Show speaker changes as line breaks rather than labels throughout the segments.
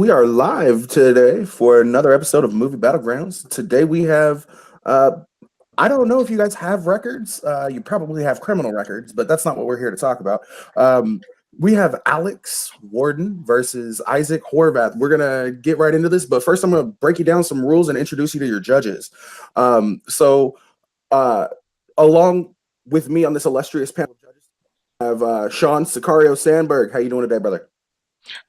We are live today for another episode of Movie Battlegrounds. Today we have, I don't know if you guys have records. You probably have criminal records, but that's not what we're here to talk about. We have Alex Worden versus Isaac Horvat. We're going to get right into this, but first I'm going to break you down some rules and introduce you to your judges. Along with me on this illustrious panel of judges, I have Sean Sicario Sandberg. How you doing today, brother?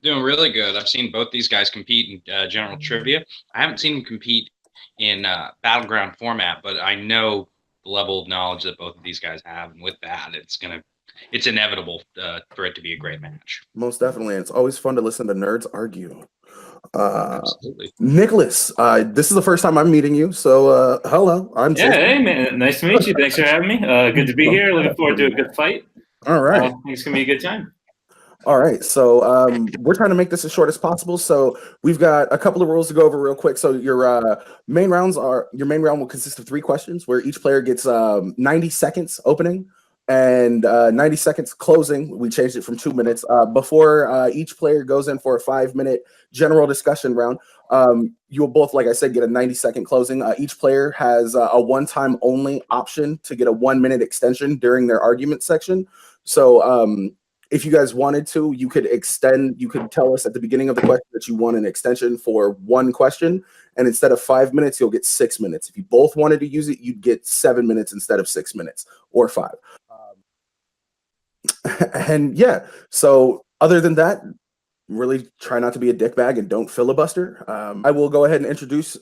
Doing really good. I've seen both these guys compete in general trivia. I haven't seen them compete in Battleground format, but I know the level of knowledge that both of these guys have, and with that, it's inevitable for it to be a great match.
Most definitely. And it's always fun to listen to nerds argue.
Absolutely.
Nicholas, this is the first time I'm meeting you, so hello. I'm
Jason. Hey man, nice to meet you. Thanks for having me. Good to be here. Looking forward to a good fight.
All right.
I think it's gonna be a good time.
All right, so we're trying to make this as short as possible. So we've got a couple of rules to go over real quick. So your main round will consist of 3 questions, where each player gets 90 seconds opening and 90 seconds closing. We changed it from 2 minutes. Before each player goes in for a 5-minute general discussion round, you will both, like I said, get a 90-second closing. Each player has a one-time only option to get a 1-minute extension during their argument section. So if you guys wanted to, you could tell us at the beginning of the question that you want an extension for 1 question, and instead of 5 minutes, you'll get 6 minutes. If you both wanted to use it, you'd get 7 minutes instead of 6 minutes, or 5. And yeah, so other than that, really try not to be a dickbag and don't filibuster. I will go ahead and introduce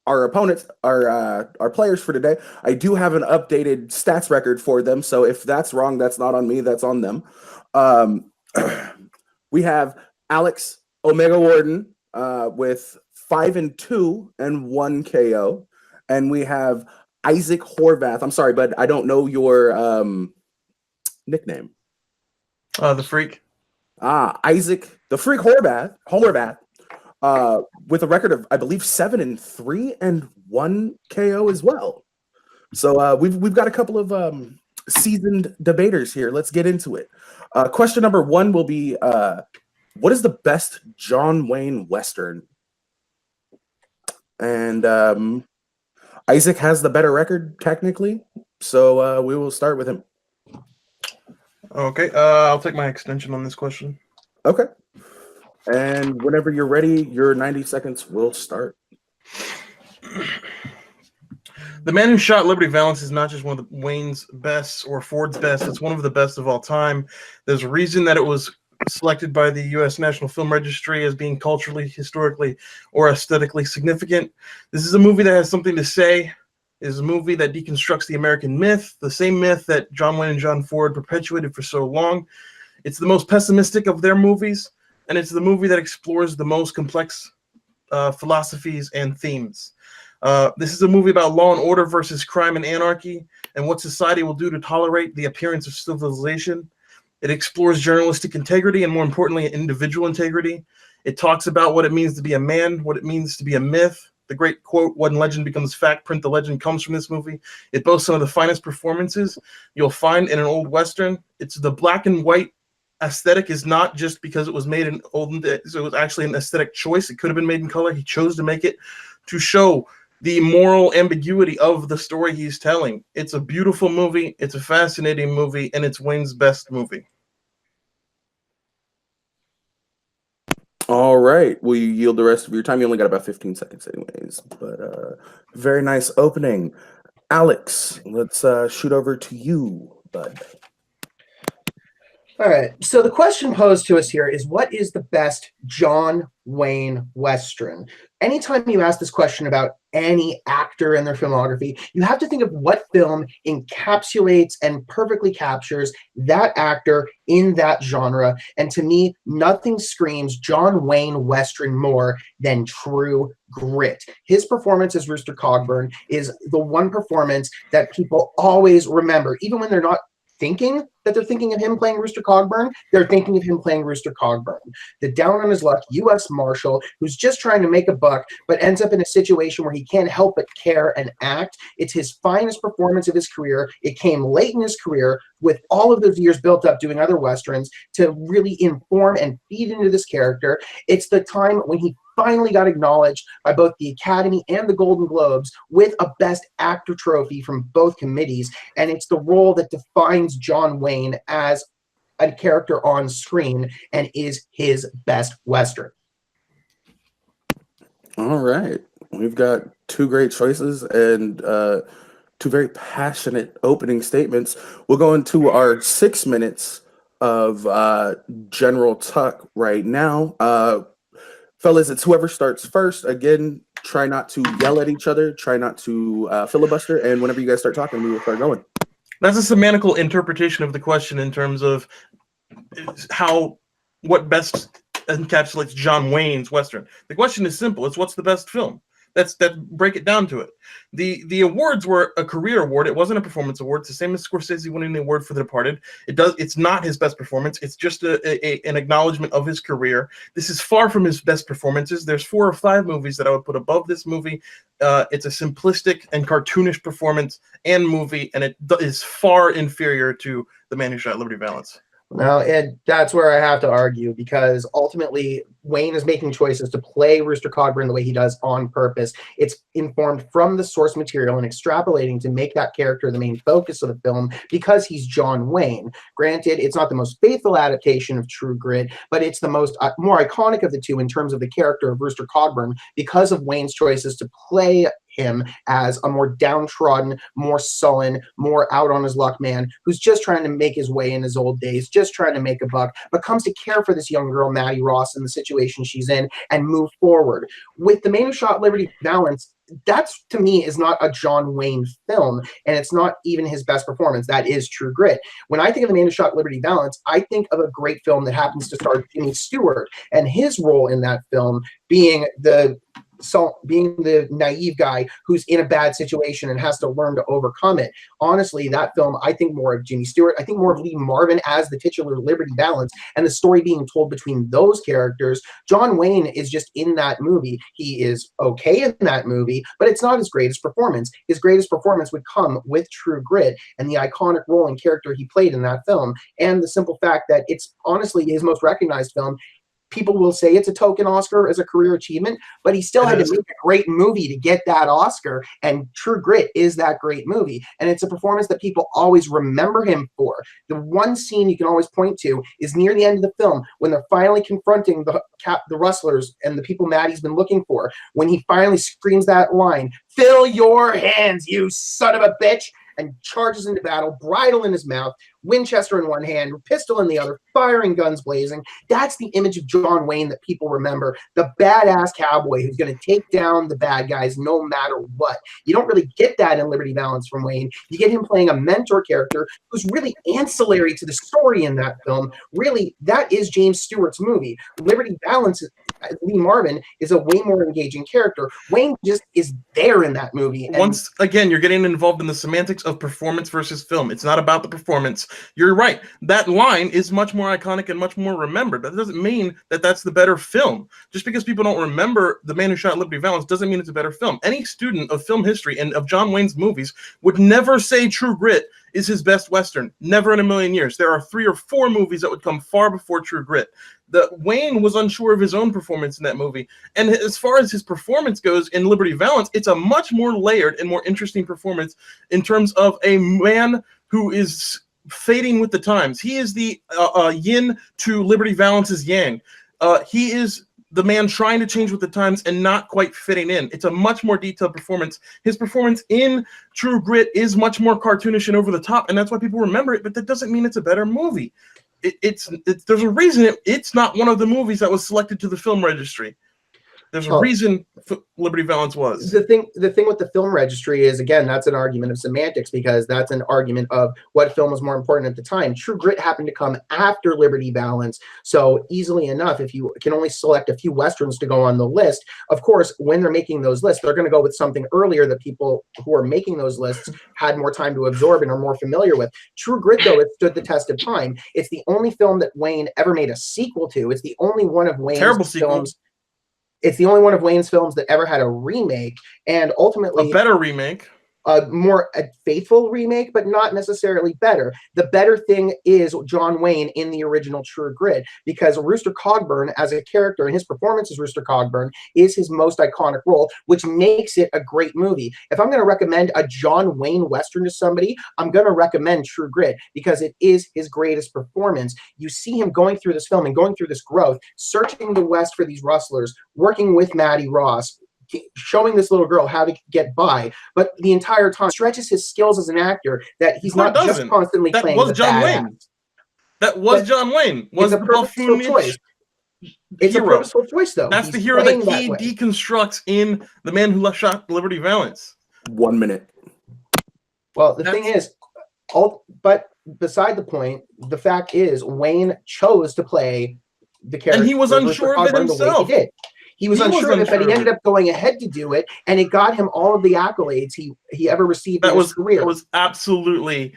our opponents, our players for today. I do have an updated stats record for them, so if that's wrong, that's not on me, that's on them. We have Alex Omega Worden with 5-2 and 1 KO, and we have Isaac Horvat. I'm sorry, but I don't know your nickname.
The Freak.
Isaac the Freak Horvat. With a record of, I believe, 7-3 and 1 KO as well. So we've got a couple of seasoned debaters here. Let's get into it. Question number 1 will be, what is the best John Wayne Western? And Isaac has the better record, technically. So we will start with him.
Okay, I'll take my extension on this question.
Okay. And whenever you're ready, your 90 seconds will start.
The Man Who Shot Liberty Valance is not just one of Wayne's best or Ford's best. It's one of the best of all time. There's a reason that it was selected by the U.S. National Film Registry as being culturally, historically, or aesthetically significant. This is a movie that has something to say. It is a movie that deconstructs the American myth, the same myth that John Wayne and John Ford perpetuated for so long. It's the most pessimistic of their movies, and it's the movie that explores the most complex philosophies and themes. This is a movie about law and order versus crime and anarchy, and what society will do to tolerate the appearance of civilization. It explores journalistic integrity and, more importantly, individual integrity. It talks about what it means to be a man, what it means to be a myth. The great quote, "When legend becomes fact, print the legend," comes from this movie. It boasts some of the finest performances you'll find in an old Western. It's the black and white aesthetic is not just because it was made in olden days. It was actually an aesthetic choice. It could have been made in color. He chose to make it to show the moral ambiguity of the story he's telling. It's a beautiful movie. It's a fascinating movie, and it's Wayne's best movie.
All right. Will you yield the rest of your time? You only got about 15 seconds anyways, but very nice opening. Alex, let's shoot over to you, bud.
All right. So the question posed to us here is, what is the best John Wayne Western? Anytime you ask this question about any actor and their filmography, you have to think of what film encapsulates and perfectly captures that actor in that genre. And to me, nothing screams John Wayne Western more than True Grit. His performance as Rooster Cogburn is the one performance that people always remember, even when they're not thinking that they're thinking of him playing Rooster Cogburn, they're thinking of him playing Rooster Cogburn. The down on his luck U.S. Marshal who's just trying to make a buck, but ends up in a situation where he can't help but care and act. It's his finest performance of his career. It came late in his career with all of those years built up doing other Westerns to really inform and feed into this character. It's the time when he finally got acknowledged by both the Academy and the Golden Globes with a Best Actor trophy from both committees, and it's the role that defines John Wayne as a character on screen and is his best Western.
All right. We've got two great choices and two very passionate opening statements. We'll go into our 6 minutes of general talk right now. Fellas, it's whoever starts first. Again, try not to yell at each other. Try not to filibuster. And whenever you guys start talking, we will start going.
That's a semantical interpretation of the question in terms of what best encapsulates John Wayne's Western. The question is simple. It's what's the best film? Break it down to it. The awards were a career award. It wasn't a performance award. It's the same as Scorsese winning the award for The Departed. It's not his best performance. It's just an acknowledgement of his career. This is far from his best performances. There's 4 or 5 movies that I would put above this movie. It's a simplistic and cartoonish performance and movie, and it is far inferior to The Man Who Shot Liberty Valance.
Now, Ed, that's where I have to argue, because ultimately Wayne is making choices to play Rooster Cogburn the way he does on purpose. It's informed from the source material and extrapolating to make that character the main focus of the film because he's John Wayne. Granted, it's not the most faithful adaptation of True Grit, but it's the more iconic of the two in terms of the character of Rooster Cogburn because of Wayne's choices to play him as a more downtrodden, more sullen, more out on his luck man who's just trying to make his way in his old days, just trying to make a buck, but comes to care for this young girl, Maddie Ross, in the situation she's in and move forward. With The Man Who Shot Liberty Valance, that's, to me, is not a John Wayne film, and it's not even his best performance. That is True Grit. When I think of The Man Who Shot Liberty Valance, I think of a great film that happens to star Jimmy Stewart, and his role in that film being the naive guy who's in a bad situation and has to learn to overcome it. Honestly, that film, I think more of Jimmy Stewart. I think more of Lee Marvin as the titular Liberty Valance and the story being told between those characters. John Wayne is just in that movie. He is okay in that movie, but it's not his greatest performance. His greatest performance would come with True Grit and the iconic role and character he played in that film, and the simple fact that it's honestly his most recognized film. People will say it's a token Oscar as a career achievement, but he still had to make a great movie to get that Oscar, and True Grit is that great movie. And it's a performance that people always remember him for. The one scene you can always point to is near the end of the film when they're finally confronting the rustlers and the people Maddie's been looking for, when he finally screams that line, "Fill your hands, you son of a bitch," and charges into battle, bridle in his mouth, Winchester in one hand, pistol in the other, firing guns blazing. That's the image of John Wayne that people remember. The badass cowboy who's going to take down the bad guys no matter what. You don't really get that in Liberty Valance from Wayne. You get him playing a mentor character who's really ancillary to the story in that film. Really, that is James Stewart's movie. Liberty Valance, Lee Marvin, is a way more engaging character. Wayne just is there in that movie. And
once again, you're getting involved in the semantics of performance versus film. It's not about the performance. You're right. That line is much more iconic and much more remembered. That doesn't mean that that's the better film. Just because people don't remember The Man Who Shot Liberty Valance doesn't mean it's a better film. Any student of film history and of John Wayne's movies would never say True Grit is his best Western. Never in a million years. There are 3 or 4 movies that would come far before True Grit. Wayne was unsure of his own performance in that movie. And as far as his performance goes in Liberty Valance, it's a much more layered and more interesting performance in terms of a man who is fading with the times. He is the yin to Liberty Valance's yang. He is the man trying to change with the times and not quite fitting in. It's a much more detailed performance. His performance in True Grit is much more cartoonish and over the top, and that's why people remember it, but that doesn't mean it's a better movie. There's a reason it's not one of the movies that was selected to the film registry. There's a
Oh.
reason Liberty Valance was.
The thing with the film registry is, again, that's an argument of semantics, because that's an argument of what film was more important at the time. True Grit happened to come after Liberty Valance, so easily enough, if you can only select a few westerns to go on the list, of course, when they're making those lists, they're going to go with something earlier that people who are making those lists had more time to absorb and are more familiar with. True Grit, though, it stood the test of time. It's the only film that Wayne ever made a sequel to. It's the only one of Wayne's
Terrible sequel.
films. It's the only one of Wayne's films that ever had a remake, and ultimately
A better remake.
a more faithful remake, but not necessarily better. The better thing is John Wayne in the original True Grit, because Rooster Cogburn as a character and his performance as Rooster Cogburn is his most iconic role, which makes it a great movie. If I'm going to recommend a John Wayne Western to somebody, I'm going to recommend True Grit, because it is his greatest performance. You see him going through this film and going through this growth, searching the West for these rustlers, working with Maddie Ross, showing this little girl how to get by, but the entire time stretches his skills as an actor, that he's not just constantly
that
playing
was
the
John
badass.
Wayne. That was John Wayne. Was
It's a
the
purposeful
buffoonish
choice. It's a
hero.
purposeful choice, though.
That's
He's
the hero
playing
that he
way.
deconstructs in The Man Who Shot Liberty Valance.
1 minute.
Well, the thing is, but beside the point, the fact is Wayne chose to play the character,
And he was unsure of it himself.
He did. He was unsure of it, but he ended up going ahead to do it, and it got him all of the accolades he ever received in his career.
That was absolutely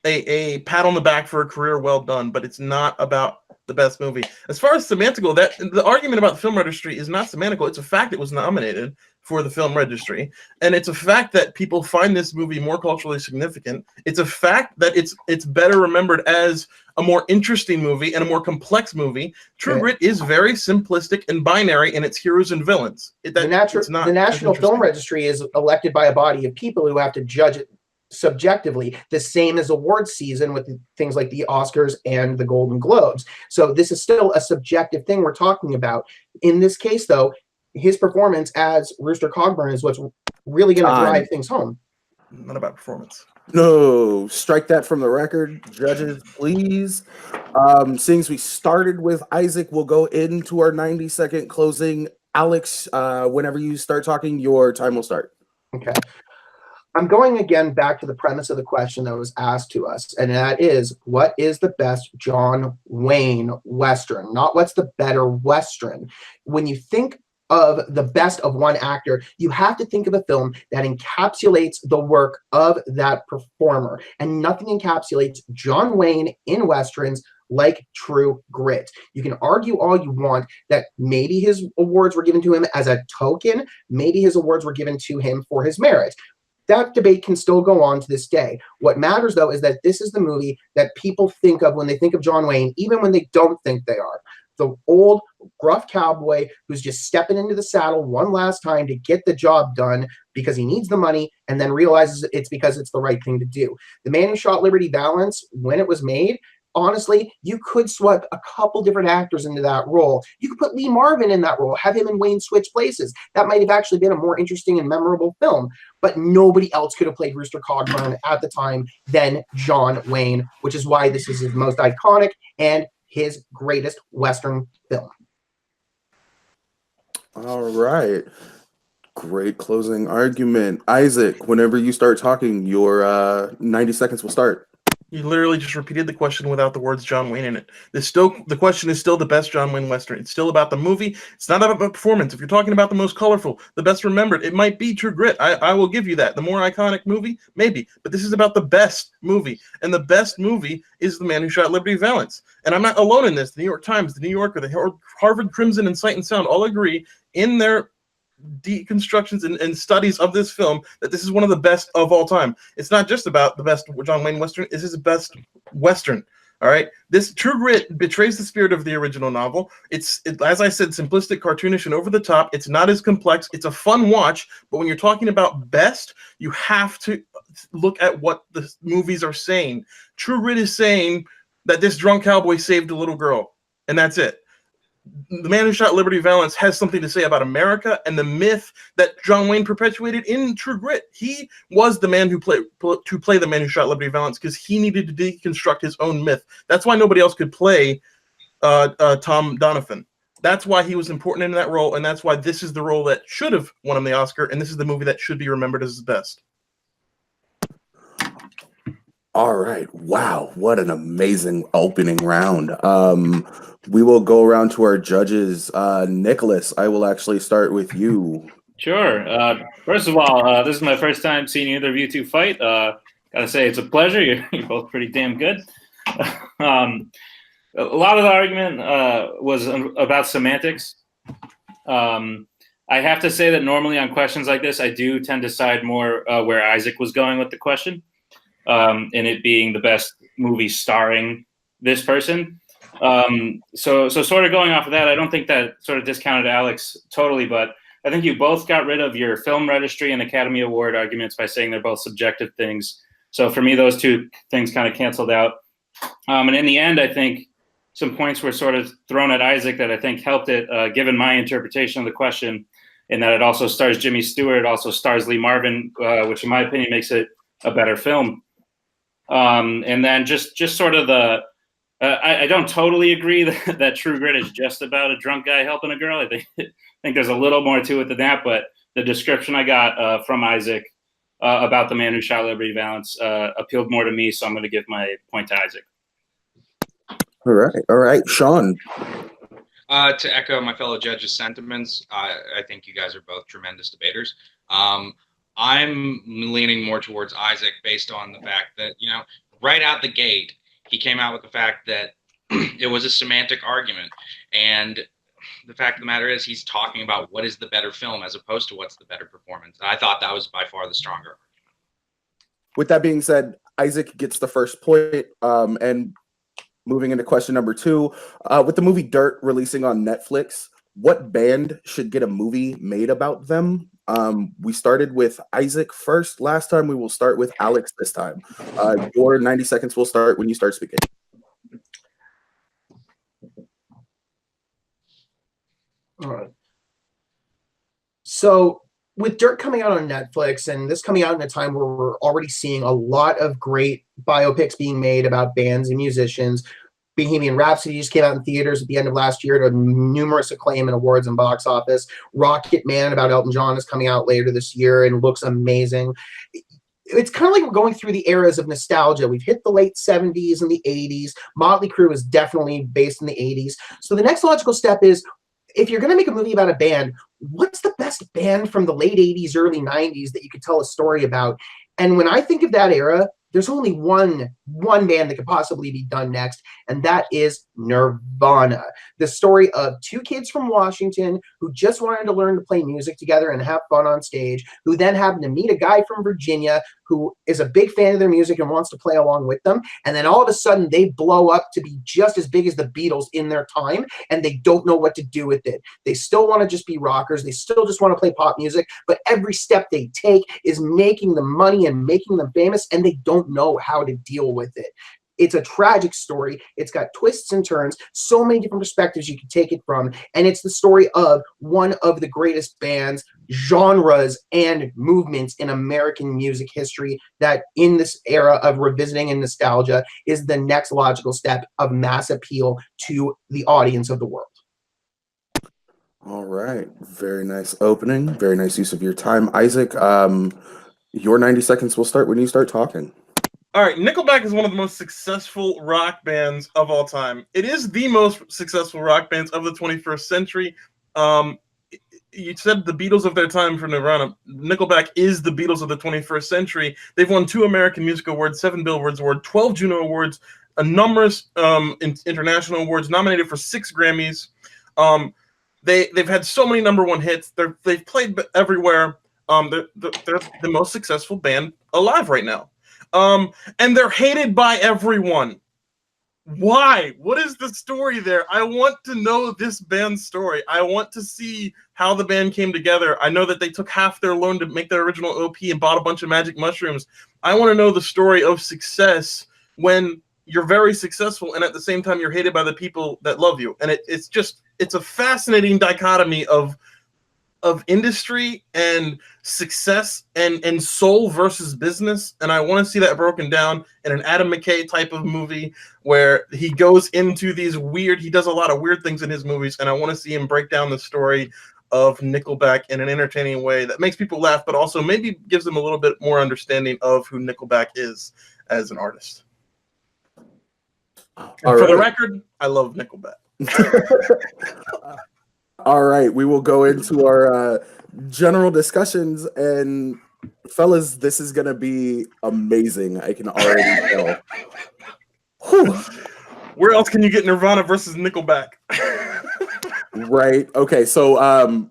a pat on the back for a career well done, but it's not about the best movie. As far as semantical, that the argument about the film registry is not semantical. It's a fact it was nominated for the film registry, and it's a fact that people find this movie more culturally significant. It's a fact that it's better remembered as a more interesting movie and a more complex movie. True Grit is very simplistic and binary in its heroes and villains. The
National Film Registry is elected by a body of people who have to judge it subjectively, the same as awards season with things like the Oscars and the Golden Globes. So this is still a subjective thing we're talking about. In this case, though, his performance as Rooster Cogburn is what's really going to drive things home.
Not about performance.
No, strike that from the record, judges, please. Seeing as we started with Isaac, we'll go into our 90-second closing. Alex, whenever you start talking, your time will start.
Okay. I'm going again back to the premise of the question that was asked to us, and that is, what is the best John Wayne Western? Not what's the better Western. When you think of the best of one actor, you have to think of a film that encapsulates the work of that performer, and nothing encapsulates John Wayne in Westerns like True Grit. You can argue all you want that maybe his awards were given to him as a token, maybe his awards were given to him for his merit. That debate can still go on to this day. What matters, though, is that this is the movie that people think of when they think of John Wayne, even when they don't think they are. The old, gruff cowboy who's just stepping into the saddle one last time to get the job done because he needs the money, and then realizes it's because it's the right thing to do. The Man Who Shot Liberty Valance, when it was made, honestly, you could swap a couple different actors into that role. You could put Lee Marvin in that role, have him and Wayne switch places. That might have actually been a more interesting and memorable film, but nobody else could have played Rooster Cogburn at the time than John Wayne, which is why this is his most iconic and his greatest Western film.
All right. Great closing argument. Isaac, whenever you start talking, your 90 seconds will start.
You literally just repeated the question without the words John Wayne in it. The question is still the best John Wayne Western. It's still about the movie. It's not about performance. If you're talking about the most colorful, the best remembered, it might be True Grit. I will give you that. The more iconic movie, maybe. But this is about the best movie. And the best movie is The Man Who Shot Liberty Valance. And I'm not alone in this. The New York Times, the New Yorker, the Harvard Crimson, and Sight and Sound all agree in their deconstructions and studies of this film that this is one of the best of all time. It's not just about the best John Wayne Western. This is the best Western. All right. This True Grit betrays the spirit of the original novel. It's as I said, simplistic, cartoonish, and over the top. It's not as complex. It's a fun watch. But when you're talking about best, you have to look at what the movies are saying. True Grit is saying that this drunk cowboy saved a little girl, and that's it. The Man Who Shot Liberty Valance has something to say about America and the myth that John Wayne perpetuated in True Grit. He was the man who played the Man Who Shot Liberty Valance because he needed to deconstruct his own myth. That's why nobody else could play Tom Donovan. That's why he was important in that role, and that's why this is the role that should have won him the Oscar, and this is the movie that should be remembered as his best.
All right. Wow. What an amazing opening round. We will go around to our judges. Nicholas, I will actually start with you.
Sure. First of all, this is my first time seeing either of you two fight. Gotta say, it's a pleasure. You're both pretty damn good. A lot of the argument was about semantics. I have to say that normally on questions like this, I do tend to side more where Isaac was going with the question, and it being the best movie starring this person. So sort of going off of that, I don't think that sort of discounted Alex totally, but I think you both got rid of your film registry and Academy Award arguments by saying they're both subjective things. So for me, those two things kind of canceled out. And in the end, I think some points were sort of thrown at Isaac that I think helped it, given my interpretation of the question, in that it also stars Jimmy Stewart, it also stars Lee Marvin, which in my opinion makes it a better film. And then just sort of I don't totally agree that True Grit is just about a drunk guy helping a girl. I think there's a little more to it than that, but the description I got from Isaac about the man who shot Liberty Valance appealed more to me, so I'm going to give my point to Isaac.
All right. Sean.
To echo my fellow judges' sentiments, I think you guys are both tremendous debaters. I'm leaning more towards Isaac based on the fact that, right out the gate, he came out with the fact that it was a semantic argument. And the fact of the matter is he's talking about what is the better film as opposed to what's the better performance. And I thought that was by far the stronger argument.
With that being said, Isaac gets the first point. And moving into question number 2, with the movie Dirt releasing on Netflix, what band should get a movie made about them? We started with Isaac first last time. We will start with Alex this time. Your 90 seconds will start when you start speaking.
All right. So with Dirt coming out on Netflix, and this coming out in a time where we're already seeing a lot of great biopics being made about bands and musicians, Bohemian Rhapsody just came out in theaters at the end of last year to numerous acclaim and awards and box office. Rocket Man about Elton John is coming out later this year and looks amazing. It's kind of like we're going through the eras of nostalgia. We've hit the late 70s and the 80s. Motley Crue is definitely based in the 80s. So the next logical step is, if you're going to make a movie about a band, what's the best band from the late 80s, early 90s that you could tell a story about? And when I think of that era, there's only one band that could possibly be done next, and that is Nirvana. The story of two kids from Washington who just wanted to learn to play music together and have fun on stage, who then happened to meet a guy from Virginia who is a big fan of their music and wants to play along with them. And then all of a sudden they blow up to be just as big as the Beatles in their time, and they don't know what to do with it. They still want to just be rockers. They still just want to play pop music, but every step they take is making them money and making them famous, and they don't know how to deal with it. It's a tragic story. It's got twists and turns, so many different perspectives you can take it from. And it's the story of one of the greatest bands, genres, and movements in American music history that in this era of revisiting and nostalgia is the next logical step of mass appeal to the audience of the world.
All right. Very nice opening. Very nice use of your time. Isaac, your 90 seconds will start when you start talking.
All right, Nickelback is one of the most successful rock bands of all time. It is the most successful rock bands of the 21st century. You said the Beatles of their time for Nirvana. Nickelback is the Beatles of the 21st century. They've won 2 American Music Awards, 7 Billboard Awards, 12 Juno Awards, numerous international awards, nominated for 6 Grammys. They've had so many #1 hits. They've played everywhere. They're the most successful band alive right now. And they're hated by everyone. Why? What is the story there? I want to know this band's story. I want to see how the band came together. I know that they took half their loan to make their original OP and bought a bunch of magic mushrooms. I want to know the story of success when you're very successful and at the same time you're hated by the people that love you. And it's a fascinating dichotomy of of industry and success and soul versus business, and I want to see that broken down in an Adam McKay type of movie where he goes into these he does a lot of weird things in his movies, and I want to see him break down the story of Nickelback in an entertaining way that makes people laugh, but also maybe gives them a little bit more understanding of who Nickelback is as an artist. For the record, I love Nickelback.
All right, we will go into our general discussions, and fellas, this is gonna be amazing. I can already tell. Whew.
Where else can you get Nirvana versus Nickelback?
Right. Okay. So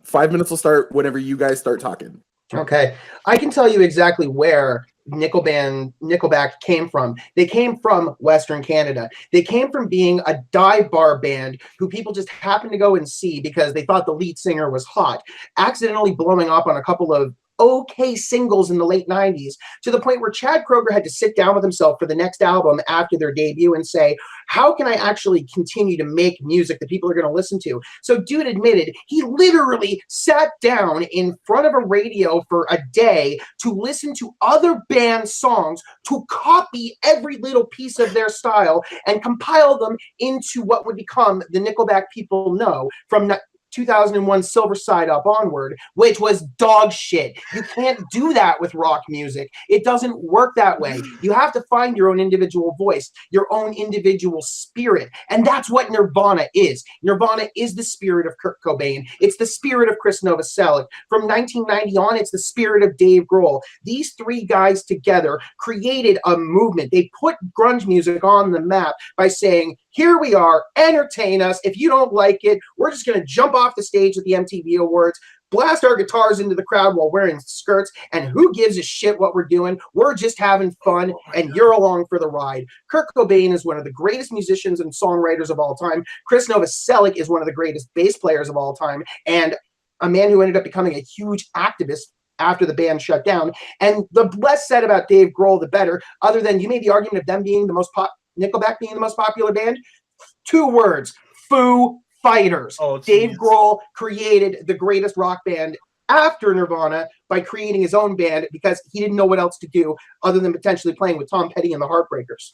5 minutes will start whenever you guys start talking.
Okay, I can tell you exactly where Nickelback came from. They came from Western Canada. They came from being a dive bar band who people just happened to go and see because they thought the lead singer was hot, accidentally blowing up on a couple of okay singles in the late 90s, to the point where Chad Kroeger had to sit down with himself for the next album after their debut and say, how can I actually continue to make music that people are going to listen to? So dude admitted he literally sat down in front of a radio for a day to listen to other band songs, to copy every little piece of their style and compile them into what would become the Nickelback people know from 2001 Silver Side Up onward, which was dog shit. You can't do that with rock music. It doesn't work that way. You have to find your own individual voice, your own individual spirit. And that's what Nirvana is. Nirvana is the spirit of Kurt Cobain. It's the spirit of Chris Novoselic. From 1990 on, it's the spirit of Dave Grohl. These three guys together created a movement. They put grunge music on the map by saying, here we are, entertain us. If you don't like it, we're just going to jump off the stage at the MTV Awards, blast our guitars into the crowd while wearing skirts, and who gives a shit what we're doing? We're just having fun, and you're along for the ride. Kurt Cobain is one of the greatest musicians and songwriters of all time. Chris Novoselic is one of the greatest bass players of all time, and a man who ended up becoming a huge activist after the band shut down. And the less said about Dave Grohl, the better, other than you made the argument of them being the most Nickelback being the most popular band. 2 words: Foo Fighters. Dave Grohl created the greatest rock band after Nirvana by creating his own band because he didn't know what else to do other than potentially playing with Tom Petty and the Heartbreakers.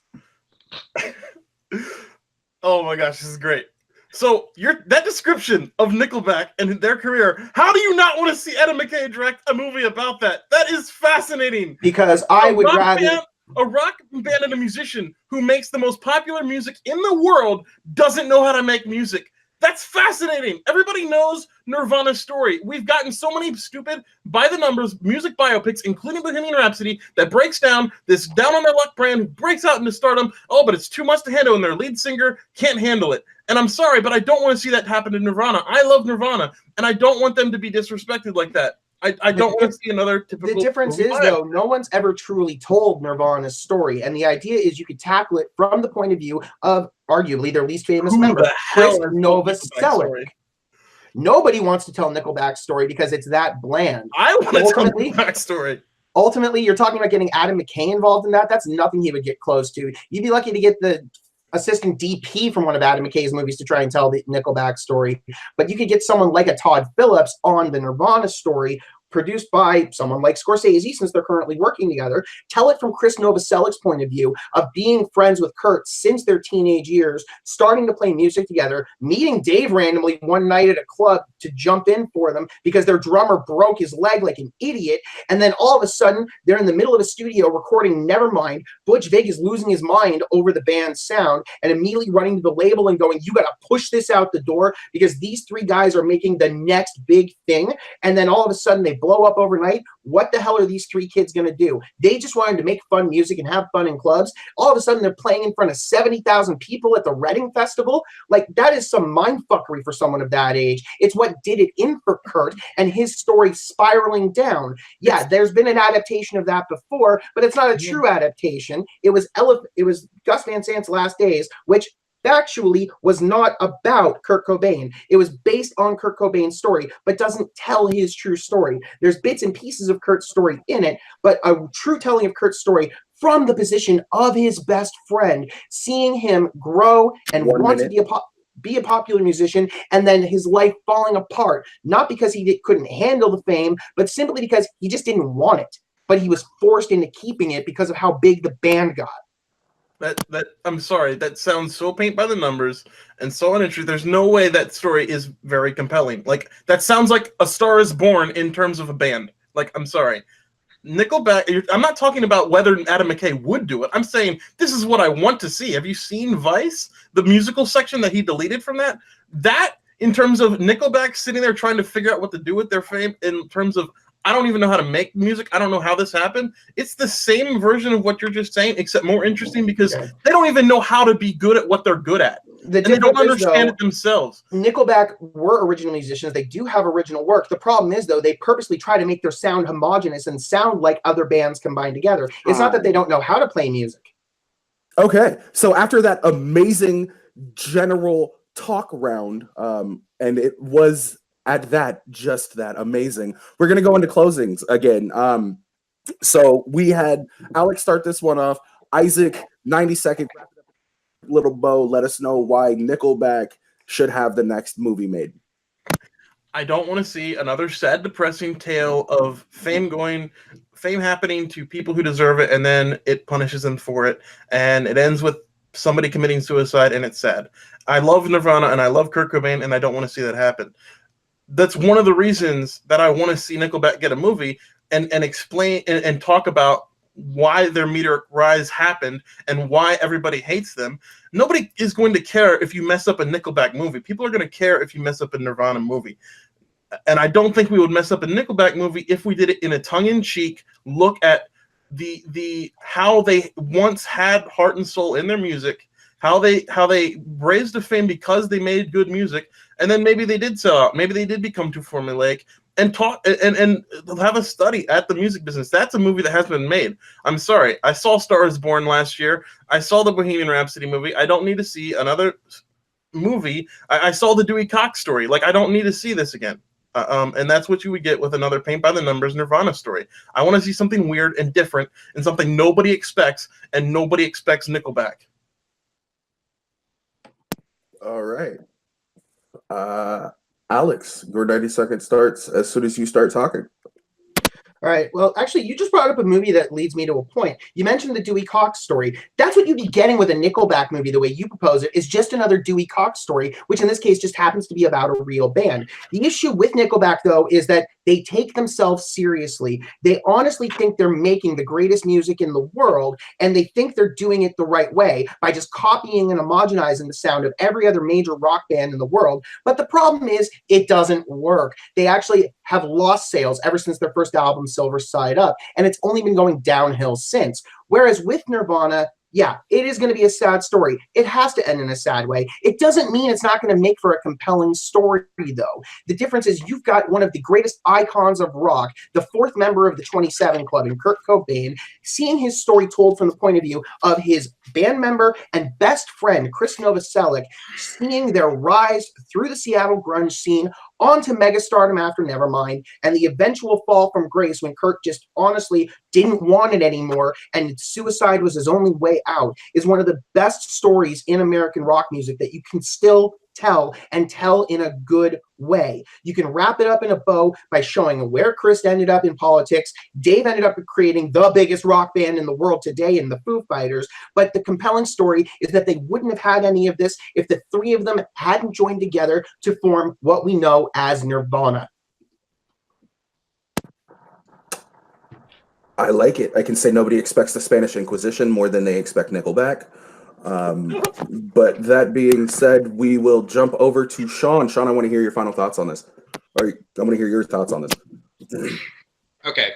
Oh my gosh, this is great. So that description of Nickelback and their career, how do you not want to see Adam McKay direct a movie about that? That is fascinating.
Because I would rather...
A rock band and a musician who makes the most popular music in the world doesn't know how to make music. That's fascinating. Everybody knows Nirvana's story. We've gotten so many stupid, by-the-numbers music biopics, including Bohemian Rhapsody, that breaks down this down-on-their-luck brand who breaks out into stardom. Oh, but it's too much to handle, and their lead singer can't handle it. And I'm sorry, but I don't want to see that happen to Nirvana. I love Nirvana, and I don't want them to be disrespected like that. I don't want to see another typical...
The difference is, though, no one's ever truly told Nirvana's story. And the idea is you could tackle it from the point of view of arguably their least famous member, Chris Novoselic. Nobody wants to tell Nickelback's story because it's that bland.
I want to tell Nickelback's story.
Ultimately, you're talking about getting Adam McKay involved in that. That's nothing he would get close to. You'd be lucky to get the assistant DP from one of Adam McKay's movies to try and tell the Nickelback story. But you could get someone like a Todd Phillips on the Nirvana story, produced by someone like Scorsese, since they're currently working together. Tell it from Chris Novoselic's point of view of being friends with Kurt since their teenage years, starting to play music together, meeting Dave randomly one night at a club to jump in for them because their drummer broke his leg like an idiot, and then all of a sudden they're in the middle of a studio recording Nevermind. Butch Vig is losing his mind over the band's sound and immediately running to the label and going, you got to push this out the door because these 3 guys are making the next big thing. And then all of a sudden they blow up overnight. What the hell are these 3 kids going to do? They just wanted to make fun music and have fun in clubs. All of a sudden, they're playing in front of 70,000 people at the Reading Festival. Like, that is some mindfuckery for someone of that age. It's what did it in for Kurt and his story spiraling down. Yeah, there's been an adaptation of that before, but it's not a true adaptation. It was Gus Van Sant's Last Days, which factually was not about Kurt Cobain. It was based on Kurt Cobain's story, but doesn't tell his true story. There's bits and pieces of Kurt's story in it, but a true telling of Kurt's story from the position of his best friend, seeing him grow and want to be a be a popular musician, and then his life falling apart, not because he couldn't handle the fame, but simply because he just didn't want it. But he was forced into keeping it because of how big the band got.
That I'm sorry, that sounds so paint by the numbers and so uninteresting. There's no way that story is very compelling. Like, that sounds like A Star Is Born in terms of a band. Like, I'm sorry. Nickelback, I'm not talking about whether Adam McKay would do it. I'm saying this is what I want to see. Have you seen Vice? The musical section that he deleted from that? That, in terms of Nickelback sitting there trying to figure out what to do with their fame, in terms of, I don't even know how to make music. I don't know how this happened. It's the same version of what you're just saying, except more interesting because they don't even know how to be good at what they're good at. And they don't understand it themselves.
Nickelback were original musicians. They do have original work. The problem is, though, they purposely try to make their sound homogenous and sound like other bands combined together. It's not that they don't know how to play music.
Okay, so after that amazing general talk round, and it was at that just that amazing, we're gonna go into closings again. So we had Alex start this one off. Isaac, 90-second little bow. Let us know why Nickelback should have the next movie made.
I don't want to see another sad, depressing tale of fame happening to people who deserve it, and then it punishes them for it, and it ends with somebody committing suicide, and it's sad. I love Nirvana, and I love Kurt Cobain, and I don't want to see that happen. That's one of the reasons that I want to see Nickelback get a movie and explain and talk about why their meteoric rise happened and why everybody hates them. Nobody is going to care if you mess up a Nickelback movie. People are going to care if you mess up a Nirvana movie. And I don't think we would mess up a Nickelback movie if we did it in a tongue-in-cheek look at the how they once had heart and soul in their music, how they raised to fame because they made good music, and then maybe they did sell out, maybe they did become too formulaic, and talk and have a study at the music business. That's a movie that has been made. I'm sorry, I saw Star Is Born last year. I saw the Bohemian Rhapsody movie. I don't need to see another movie. I saw the Dewey Cox story. Like, I don't need to see this again. And that's what you would get with another paint by the numbers Nirvana story. I want to see something weird and different and something nobody expects, and nobody expects Nickelback.
All right. Alex, your 90-second starts as soon as you start talking.
All right. Well, actually, you just brought up a movie that leads me to a point. You mentioned the Dewey Cox story. That's what you'd be getting with a Nickelback movie, the way you propose it, is just another Dewey Cox story, which in this case just happens to be about a real band. The issue with Nickelback, though, is that they take themselves seriously. They honestly think they're making the greatest music in the world, and they think they're doing it the right way by just copying and homogenizing the sound of every other major rock band in the world. But the problem is, it doesn't work. They actually have lost sales ever since their first album, Silver Side Up, and it's only been going downhill since. Whereas with Nirvana, yeah, it is going to be a sad story. It has to end in a sad way. It doesn't mean it's not going to make for a compelling story, though. The difference is you've got one of the greatest icons of rock, the fourth member of the 27 Club, in Kurt Cobain, seeing his story told from the point of view of his band member and best friend, Chris Novoselic, seeing their rise through the Seattle grunge scene onto megastardom after Nevermind, and the eventual fall from grace when Kurt just honestly didn't want it anymore and suicide was his only way out, is one of the best stories in American rock music that you can still tell, and tell in a good way. You can wrap it up in a bow by showing where Chris ended up in politics. Dave ended up creating the biggest rock band in the world today in the Foo Fighters. But the compelling story is that they wouldn't have had any of this if the three of them hadn't joined together to form what we know as Nirvana.
I like it. I can say nobody expects the Spanish Inquisition more than they expect Nickelback. But that being said, we will jump over to Sean. Sean, I want to hear your final thoughts on this. Or I want to hear your thoughts on this.
Okay.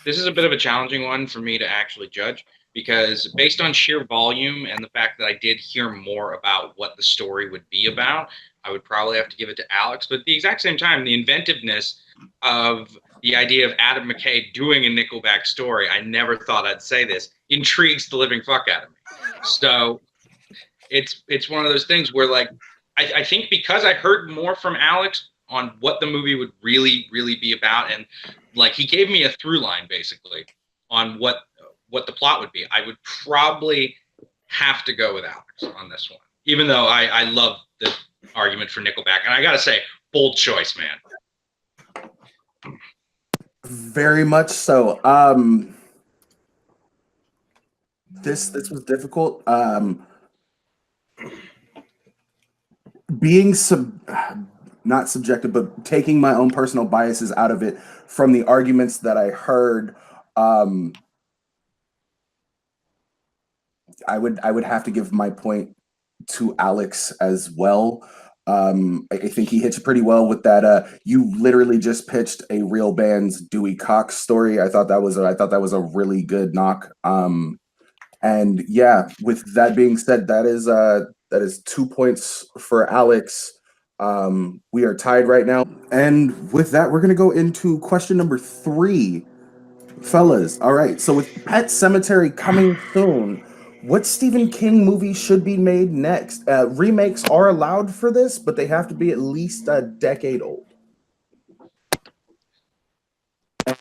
This is a bit of a challenging one for me to actually judge, because based on sheer volume and the fact that I did hear more about what the story would be about, I would probably have to give it to Alex. But at the exact same time, the inventiveness of the idea of Adam McKay doing a Nickelback story, I never thought I'd say this, intrigues the living fuck out of me. So it's one of those things where, like, I think because I heard more from Alex on what the movie would really, really be about, and like he gave me a through line basically on what the plot would be, I would probably have to go with Alex on this one. Even though I love the argument for Nickelback, and I gotta say, bold choice, man.
Very much so. This was difficult. Being not subjective, but taking my own personal biases out of it from the arguments that I heard, I would have to give my point to Alex as well. I think he hits pretty well with that. You literally just pitched a real band's Dewey Cox story. I thought that was a really good knock. And yeah, with that being said, that is 2 points for Alex. We are tied right now. And with that, we're gonna go into question number 3. Fellas, all right. So with Pet Sematary coming soon, what Stephen King movie should be made next? Remakes are allowed for this, but they have to be at least a decade old.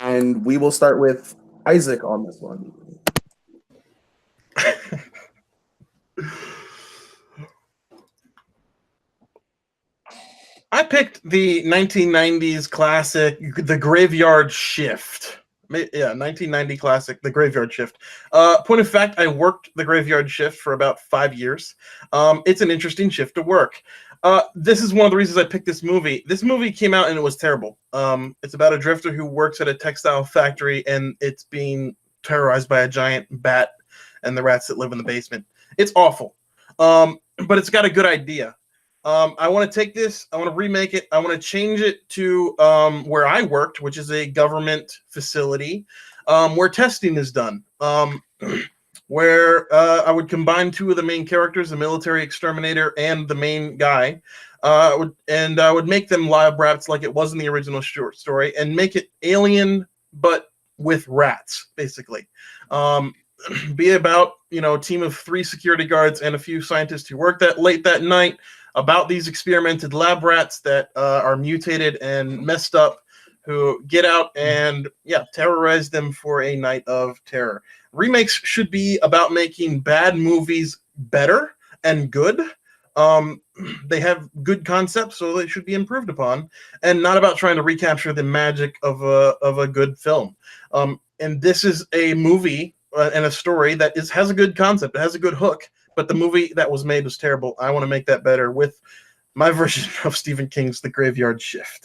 And we will start with Isaac on this one.
I picked the 1990s classic, The Graveyard Shift. Yeah, 1990 classic, The Graveyard Shift. Point of fact, I worked The Graveyard Shift for about 5 years. It's an interesting shift to work. This is one of the reasons I picked this movie. This movie came out and it was terrible. It's about a drifter who works at a textile factory and it's being terrorized by a giant bat and the rats that live in the basement. It's awful. But it's got a good idea. I want to take this, I want to remake it, I want to change it to where I worked, which is a government facility where testing is done, where I would combine 2 of the main characters, the military exterminator and the main guy, I would make them lab rats like it was in the original short story and make it Alien, but with rats, basically. Be about, a team of 3 security guards and a few scientists who work that late that night, about these experimented lab rats that are mutated and messed up, who get out and terrorize them for a night of terror. Remakes should be about making bad movies better and good. They have good concepts, so they should be improved upon, and not about trying to recapture the magic of a good film. And this is a movie and a story that has a good concept, it has a good hook. But the movie that was made was terrible. I want to make that better with my version of Stephen King's The Graveyard Shift.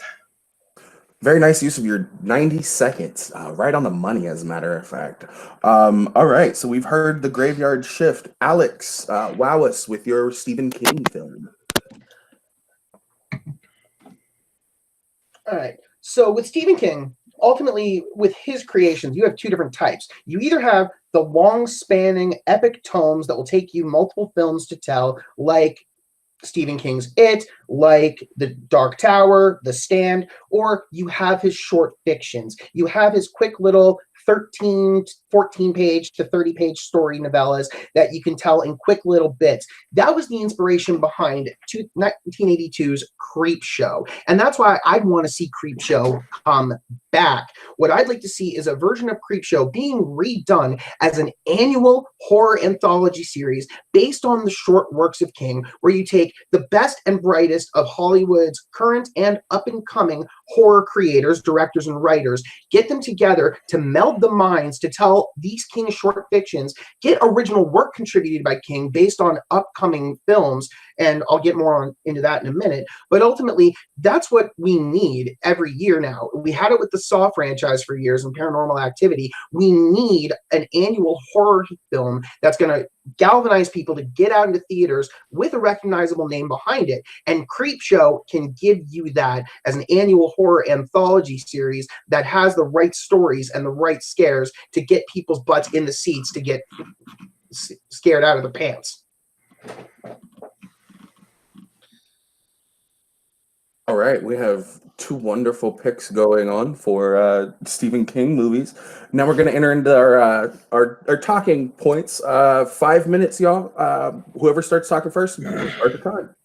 Very nice use of your 90 seconds. Right on the money, as a matter of fact. All right, so we've heard The Graveyard Shift. Alex, wow us with your Stephen King film.
All right. So with Stephen King, ultimately with his creations, you have 2 different types. You either have the long-spanning epic tomes that will take you multiple films to tell, like Stephen King's It, like The Dark Tower, The Stand, or you have his short fictions. You have his quick little 14-page to 30-page story novellas that you can tell in quick little bits. That was the inspiration behind 1982's Creepshow. And that's why I'd want to see Creepshow come back. What I'd like to see is a version of Creepshow being redone as an annual horror anthology series based on the short works of King, where you take the best and brightest of Hollywood's current and up-and-coming horror creators, directors, and writers, get them together to meld the minds to tell these King short fictions, get original work contributed by King based on upcoming films, and I'll get more into that in a minute. But ultimately, that's what we need every year now. We had it with the Saw franchise for years and Paranormal Activity. We need an annual horror film that's going to galvanize people to get out into theaters with a recognizable name behind it. And Creepshow can give you that as an annual horror anthology series that has the right stories and the right scares to get people's butts in the seats to get scared out of the pants.
All right, we have 2 wonderful picks going on for Stephen King movies. Now we're going to enter into our talking points. 5 minutes, y'all. Whoever starts talking first, start the time.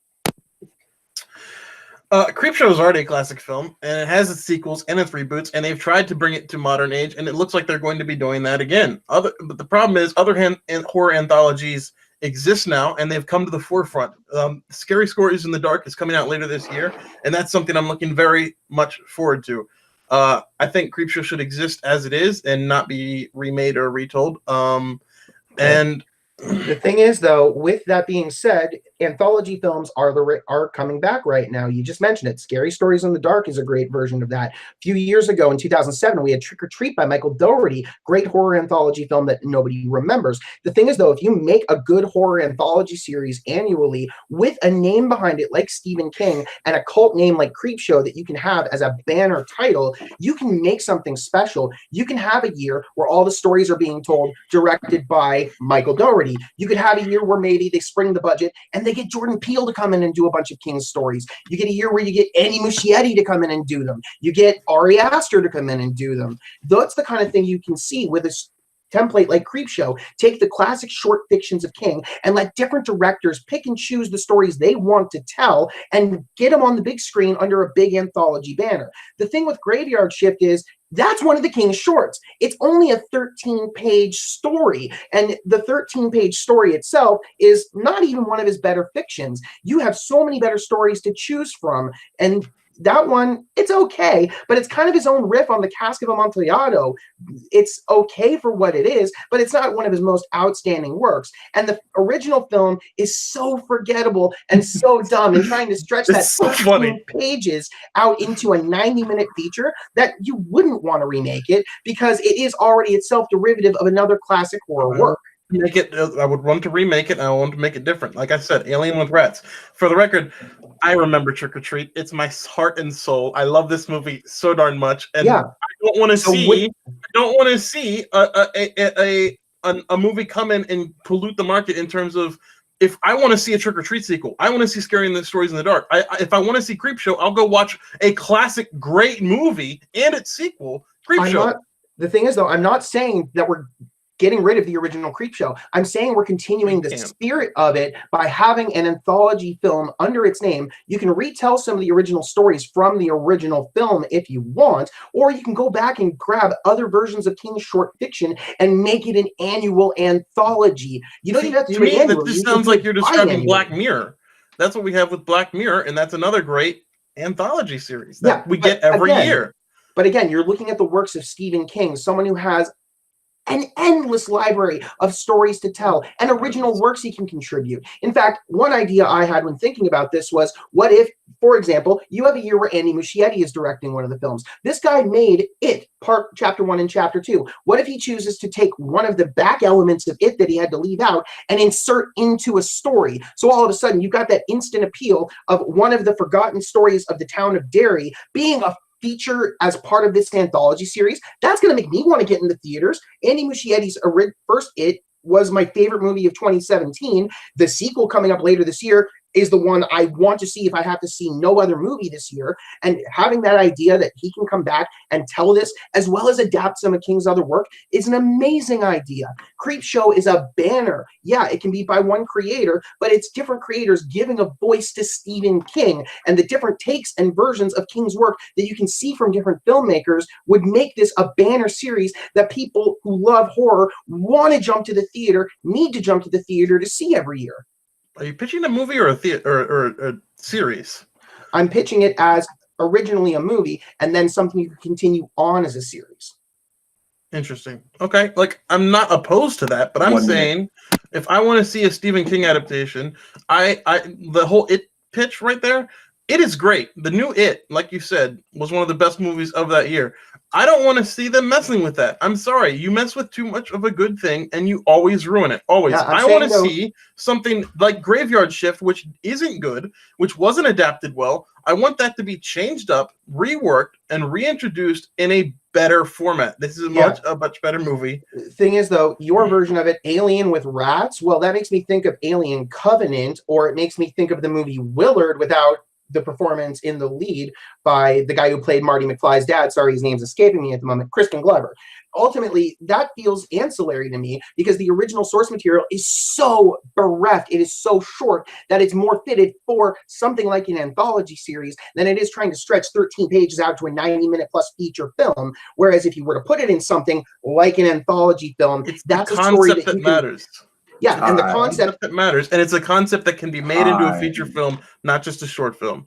Creepshow is already a classic film, and it has its sequels and its reboots, and they've tried to bring it to modern age, and it looks like they're going to be doing that again. But the problem is, other horror anthologies exist now, and they've come to the forefront. Scary Stories in the Dark is coming out later this year, and that's something I'm looking very much forward to. I think Creepshow should exist as it is and not be remade or retold. And
the thing is, though, with that being said, anthology films are coming back right now. You just mentioned it. Scary Stories in the Dark is a great version of that. A few years ago, in 2007, we had Trick or Treat by Michael Dougherty, great horror anthology film that nobody remembers. The thing is, though, if you make a good horror anthology series annually with a name behind it like Stephen King and a cult name like Creepshow that you can have as a banner title, you can make something special. You can have a year where all the stories are being told directed by Michael Dougherty. You could have a year where maybe they spring the budget and they get Jordan Peele to come in and do a bunch of King's stories. You get a year where you get Andy Muschietti to come in and do them. You get Ari Aster to come in and do them. That's the kind of thing you can see with a template like Creepshow. Take the classic short fictions of King and let different directors pick and choose the stories they want to tell and get them on the big screen under a big anthology banner. The thing with Graveyard Shift is that's one of the King's shorts. It's only a 13-page story, and the 13-page story itself is not even one of his better fictions. You have so many better stories to choose from, and that one, it's okay, but it's kind of his own riff on the Cask of Amontillado. It's okay for what it is, but it's not one of his most outstanding works. And the original film is so forgettable and so dumb, and trying to stretch that
so
13 pages out into a 90-minute feature that you wouldn't want to remake it because it is already itself derivative of another classic horror work.
Make it. I would want to remake it, and I want to make it different. Like I said, Alien with Rats. For the record, I remember Trick or Treat. It's my heart and soul. I love this movie so darn much, and I don't want to see. I don't want to see a movie come in and pollute the market in terms of. If I want to see a Trick or Treat sequel, I want to see Scary Stories in the Dark. If I want to see Creepshow, I'll go watch a classic, great movie and its sequel, Creepshow.
The thing is, though, I'm not saying that we're getting rid of the original Creepshow. I'm saying we're continuing the spirit of it by having an anthology film under its name. You can retell some of the original stories from the original film if you want, or you can go back and grab other versions of King's short fiction and make it an annual anthology. You don't even have to do it annually.
This sounds like you're describing Black Mirror. That's what we have with Black Mirror, and that's another great anthology series that we get every year.
But again, you're looking at the works of Stephen King, someone who has an endless library of stories to tell and original works he can contribute. In fact, one idea I had when thinking about this was, what if, for example, you have a year where Andy Muschietti is directing one of the films. This guy made It, Chapter 1 and Chapter 2. What if he chooses to take one of the back elements of It that he had to leave out and insert into a story? So all of a sudden, you've got that instant appeal of one of the forgotten stories of the town of Derry being a feature as part of this anthology series. That's going to make me want to get into theaters. Andy Muschietti's first It was my favorite movie of 2017. The sequel coming up later this year is the one I want to see if I have to see no other movie this year. And having that idea that he can come back and tell this as well as adapt some of King's other work is an amazing idea. Creepshow is a banner. Yeah, it can be by one creator, but it's different creators giving a voice to Stephen King, and the different takes and versions of King's work that you can see from different filmmakers would make this a banner series that people who love horror want to jump to the theater, need to jump to the theater to see every year.
Are you pitching a movie or a series?
I'm pitching it as originally a movie and then something you can continue on as a series.
Interesting. Okay. Like, I'm not opposed to that, but I'm saying if I want to see a Stephen King adaptation, the whole It pitch right there, it is great. The new It, like you said, was one of the best movies of that year. I don't want to see them messing with that. I'm sorry. You mess with too much of a good thing and you always ruin it. Always. Yeah, I want to see something like Graveyard Shift, which isn't good, which wasn't adapted well. I want that to be changed up, reworked, and reintroduced in a better format. This is a much better movie.
Thing is, though, your version of it, Alien with Rats, well, that makes me think of Alien Covenant, or it makes me think of the movie Willard without the performance in the lead by the guy who played Marty McFly's dad. Sorry, his name's escaping me at the moment. Crispin Glover. Ultimately, that feels ancillary to me because the original source material is so bereft. It is so short that it's more fitted for something like an anthology series than it is trying to stretch 13 pages out to a 90-minute plus feature film. Whereas if you were to put it in something like an anthology film,
it's
that's
the
a story
concept that matters.
Yeah, and the concept
that matters, and it's a concept that can be made into a feature film, not just a short film.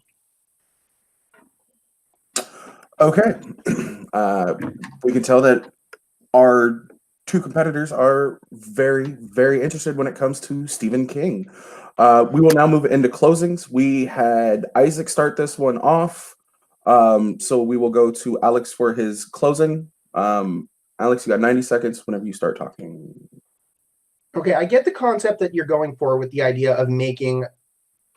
Okay. We can tell that our two competitors are very, very interested when it comes to Stephen King. We will now move into closings. We had Isaac start this one off. So we will go to Alex for his closing. Alex, you got 90 seconds whenever you start talking.
Okay, I get the concept that you're going for with the idea of making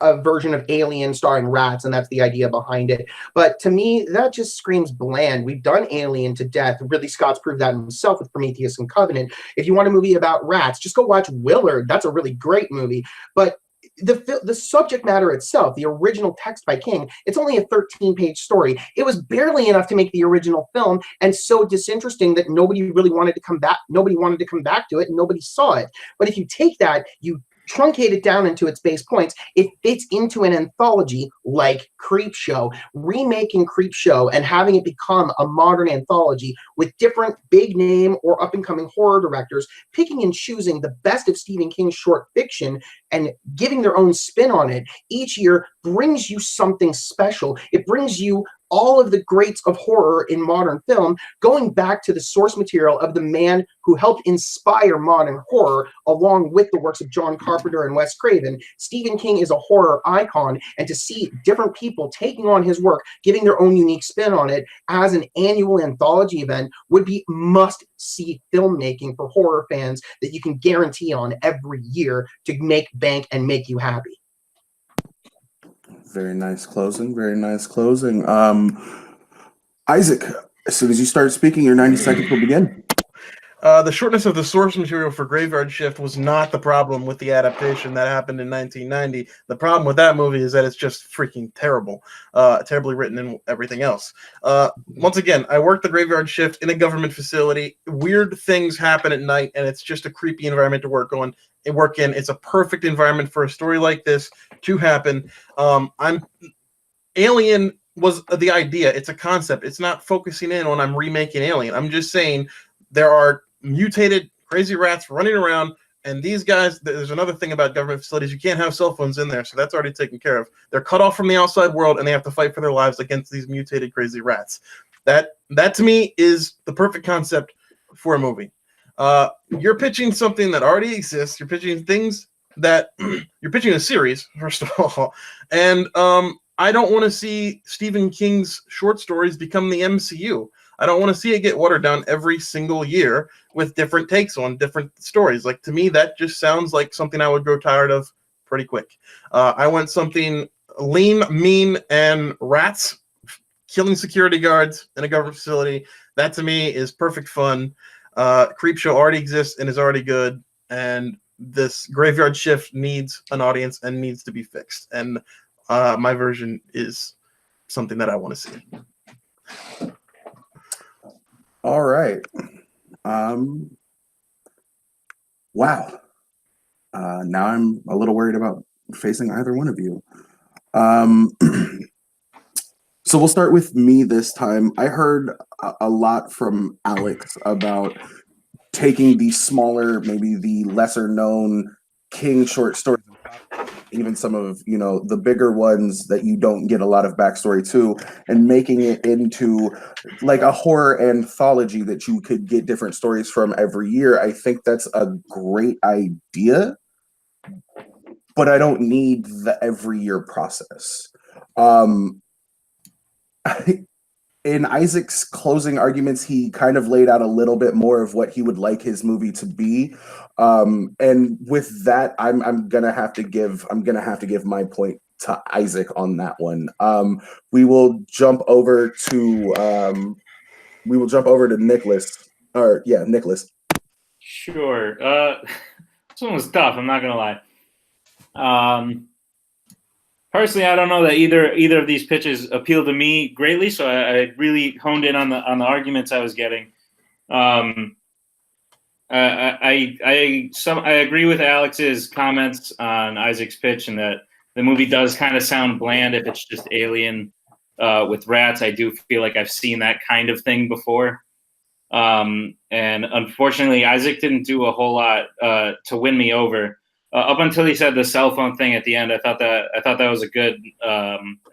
a version of Alien starring rats, and that's the idea behind it. But to me, that just screams bland. We've done Alien to death. Ridley Scott's proved that himself with Prometheus and Covenant. If you want a movie about rats, just go watch Willard. That's a really great movie. But the subject matter itself, the original text by King, it's only a 13-page story. It was barely enough to make the original film, and so disinteresting that nobody really wanted to come back. Nobody wanted to come back to it, and nobody saw it. But if you take that, you truncate it down into its base points, it fits into an anthology like Creepshow. Remaking Creepshow and having it become a modern anthology with different big name or up and coming horror directors picking and choosing the best of Stephen King's short fiction and giving their own spin on it each year brings you something special. It brings you all of the greats of horror in modern film, going back to the source material of the man who helped inspire modern horror, along with the works of John Carpenter and Wes Craven. Stephen King is a horror icon, and to see different people taking on his work, giving their own unique spin on it as an annual anthology event would be must-see filmmaking for horror fans that you can guarantee on every year to make bank and make you happy.
Very nice closing. Very nice closing. Isaac, as soon as you start speaking, your 90 seconds will begin.
The shortness of the source material for Graveyard Shift was not the problem with the adaptation that happened in 1990. The problem with that movie is that it's just freaking terrible, terribly written and everything else. Once again, I worked the Graveyard Shift in a government facility. Weird things happen at night, and it's just a creepy environment to work in. It's a perfect environment for a story like this to happen. Alien was the idea. It's a concept. It's not focusing in on I'm remaking Alien. I'm just saying there are mutated crazy rats running around, and these guys, there's another thing about government facilities, you can't have cell phones in there, so that's already taken care of. They're cut off from the outside world, and they have to fight for their lives against these mutated crazy rats. That to me is the perfect concept for a movie. You're pitching something that already exists. You're pitching things that you're pitching a series, first of all, and I don't want to see Stephen King's short stories become the MCU. I don't want to see it get watered down every single year with different takes on different stories. Like, to me, that just sounds like something I would grow tired of pretty quick. I want something lean, mean, and rats killing security guards in a government facility. That, to me, is perfect fun. Creepshow already exists and is already good, and this Graveyard Shift needs an audience and needs to be fixed. And my version is something that I want to see.
All right. Wow. Now I'm a little worried about facing either one of you. So we'll start with me this time. I heard a lot from Alex about taking the smaller, maybe the lesser known King short stories, even some of, the bigger ones that you don't get a lot of backstory to, and making it into like a horror anthology that you could get different stories from every year. I think that's a great idea, but I don't need the every year process. In Isaac's closing arguments, he kind of laid out a little bit more of what he would like his movie to be, and with that, I'm gonna have to give my point to Isaac on that one. We will jump over to Nicholas. Nicholas.
Sure. This one was tough. I'm not gonna lie. Personally, I don't know that either of these pitches appeal to me greatly, so I really honed in on the arguments I was getting. I agree with Alex's comments on Isaac's pitch, and that the movie does kind of sound bland if it's just Alien with rats. I do feel like I've seen that kind of thing before. And unfortunately, Isaac didn't do a whole lot to win me over. Up until he said the cell phone thing at the end, I thought that was a good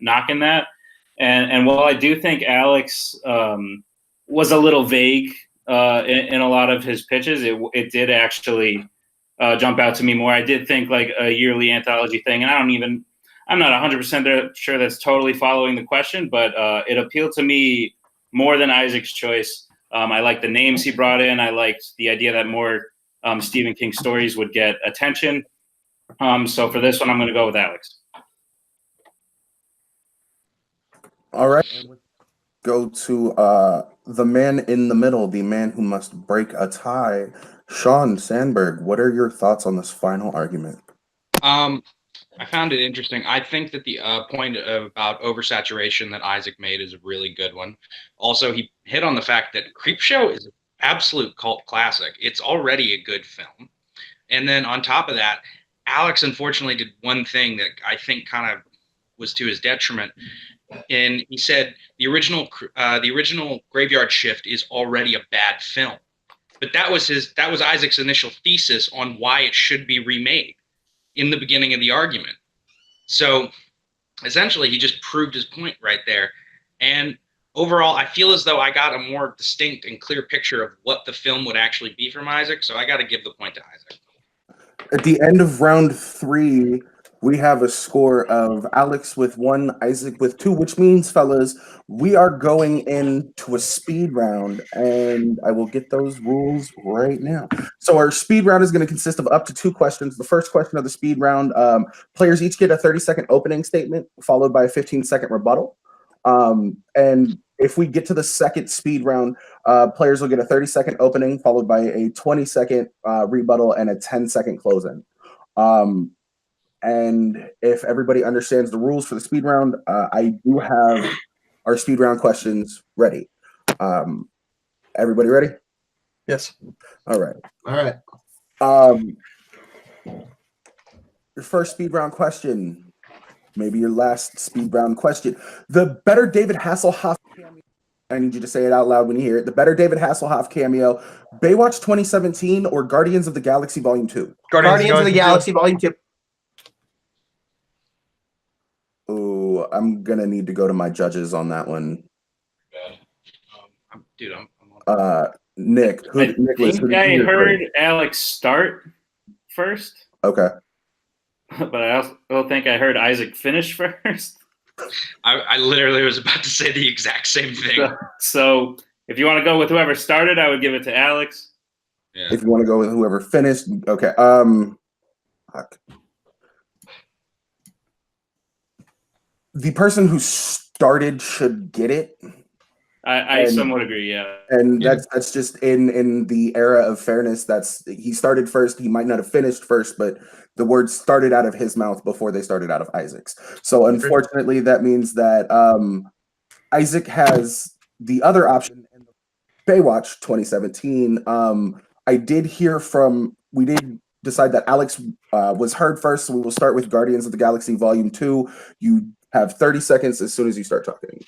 knock in that. And while I do think Alex was a little vague in a lot of his pitches, it did actually jump out to me more. I did think like a yearly anthology thing, and I'm not 100% sure that's totally following the question, but it appealed to me more than Isaac's choice. I liked the names he brought in. I liked the idea that more Stephen King stories would get attention. So for this one, I'm going to go with Alex.
All right. Go to the man in the middle, the man who must break a tie. Sean Sandberg, what are your thoughts on this final argument?
I found it interesting. I think that the point about oversaturation that Isaac made is a really good one. Also, he hit on the fact that Creepshow is an absolute cult classic. It's already a good film. And then on top of that, Alex unfortunately did one thing that I think kind of was to his detriment. And he said the original Graveyard Shift is already a bad film. But that was Isaac's initial thesis on why it should be remade in the beginning of the argument. So essentially he just proved his point right there. And overall, I feel as though I got a more distinct and clear picture of what the film would actually be from Isaac. So I got to give the point to Isaac.
At the end of round 3, we have a score of Alex with 1, Isaac with 2, which means, fellas, we are going into a speed round, and I will get those rules right now. So our speed round is going to consist of up to 2 questions. The first question of the speed round, players each get a 30-second opening statement, followed by a 15-second rebuttal. And if we get to the second speed round, players will get a 30-second opening, followed by a 20-second rebuttal and a 10-second close-in. And if everybody understands the rules for the speed round, I do have our speed round questions ready. Everybody ready?
Yes.
All right.
All right.
Your first speed round question, maybe your last speed round question. The better David Hasselhoff cameo. I need you to say it out loud when you hear it. The better David Hasselhoff cameo, Baywatch 2017 or Guardians of the Galaxy Volume 2?
Guardians of the Galaxy Volume 2.
Ooh, I'm gonna need to go to my judges on that one.
Dude, I'm
Nick.
I think I heard Alex start first.
Okay.
But I also think I heard Isaac finish first.
I literally was about to say the exact same thing.
So if you want to go with whoever started, I would give it to Alex.
Yeah.
If you want to go with whoever finished, okay. Fuck. The person who started should get it.
I somewhat agree, yeah.
And that's just in the era of fairness. He started first. He might not have finished first, but the words started out of his mouth before they started out of Isaac's. So unfortunately, that means that Isaac has the other option in Baywatch 2017. We did decide that Alex was heard first, so we will start with Guardians of the Galaxy Volume 2. You have 30 seconds as soon as you start talking.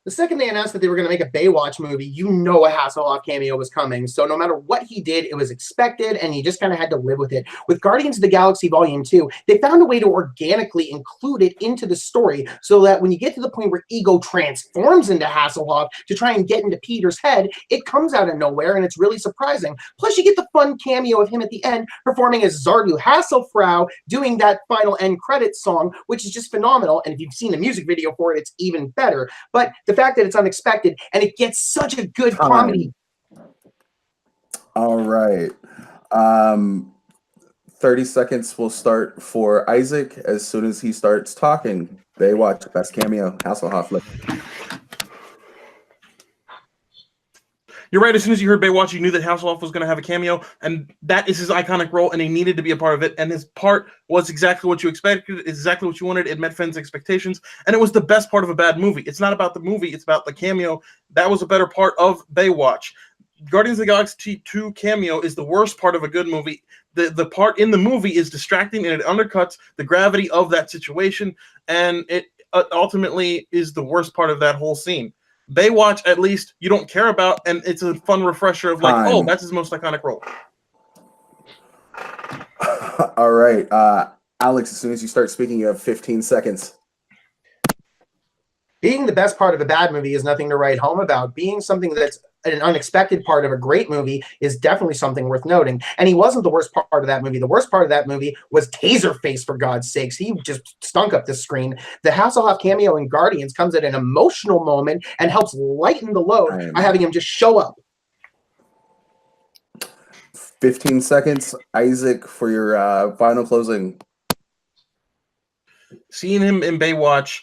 The second they announced that they were going to make a Baywatch movie, you know a Hasselhoff cameo was coming. So no matter what he did, it was expected, and he just kind of had to live with it. With Guardians of the Galaxy Volume 2, they found a way to organically include it into the story so that when you get to the point where Ego transforms into Hasselhoff to try and get into Peter's head, it comes out of nowhere, and it's really surprising. Plus, you get the fun cameo of him at the end performing as Varju Hasselfrau, doing that final end credits song, which is just phenomenal. And if you've seen the music video for it, it's even better. But the fact that it's unexpected and it gets such a good comedy.
All right. 30 seconds will start for Isaac as soon as he starts talking. Baywatch, best cameo, Hasselhoff.
You're right. As soon as you heard Baywatch, you knew that Hasselhoff was going to have a cameo, and that is his iconic role, and he needed to be a part of it. And his part was exactly what you expected, exactly what you wanted. It met fans' expectations, and it was the best part of a bad movie. It's not about the movie; it's about the cameo. That was a better part of Baywatch. Guardians of the Galaxy 2 cameo is the worst part of a good movie. The part in the movie is distracting, and it undercuts the gravity of that situation, and it ultimately is the worst part of that whole scene. Baywatch, at least you don't care about, and it's a fun refresher of like, oh, that's his most iconic role.
All right, Alex. As soon as you start speaking, you have 15 seconds.
Being the best part of a bad movie is nothing to write home about. Being something that's an unexpected part of a great movie is definitely something worth noting. And he wasn't the worst part of that movie. The worst part of that movie was Taserface, for God's sakes. He just stunk up the screen. The Hasselhoff cameo in Guardians comes at an emotional moment and helps lighten the load by having him just show up.
15 seconds, Isaac, for your final closing.
Seeing him in Baywatch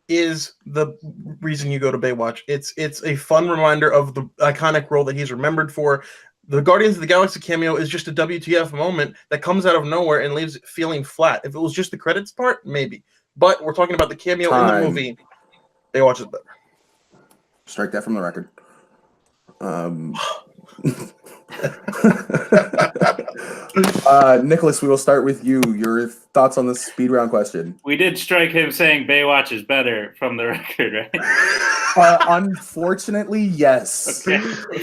is the reason you go to Baywatch. It's a fun reminder of the iconic role that he's remembered for. The Guardians of the Galaxy cameo is just a WTF moment that comes out of nowhere and leaves it feeling flat. If it was just the credits part, maybe. But we're talking about the cameo in the movie. Baywatch is better.
Strike that from the record. Nicholas, we will start with you. Your thoughts on this speed round question?
We did strike him saying Baywatch is better from the record, right?
Unfortunately, yes.
Okay.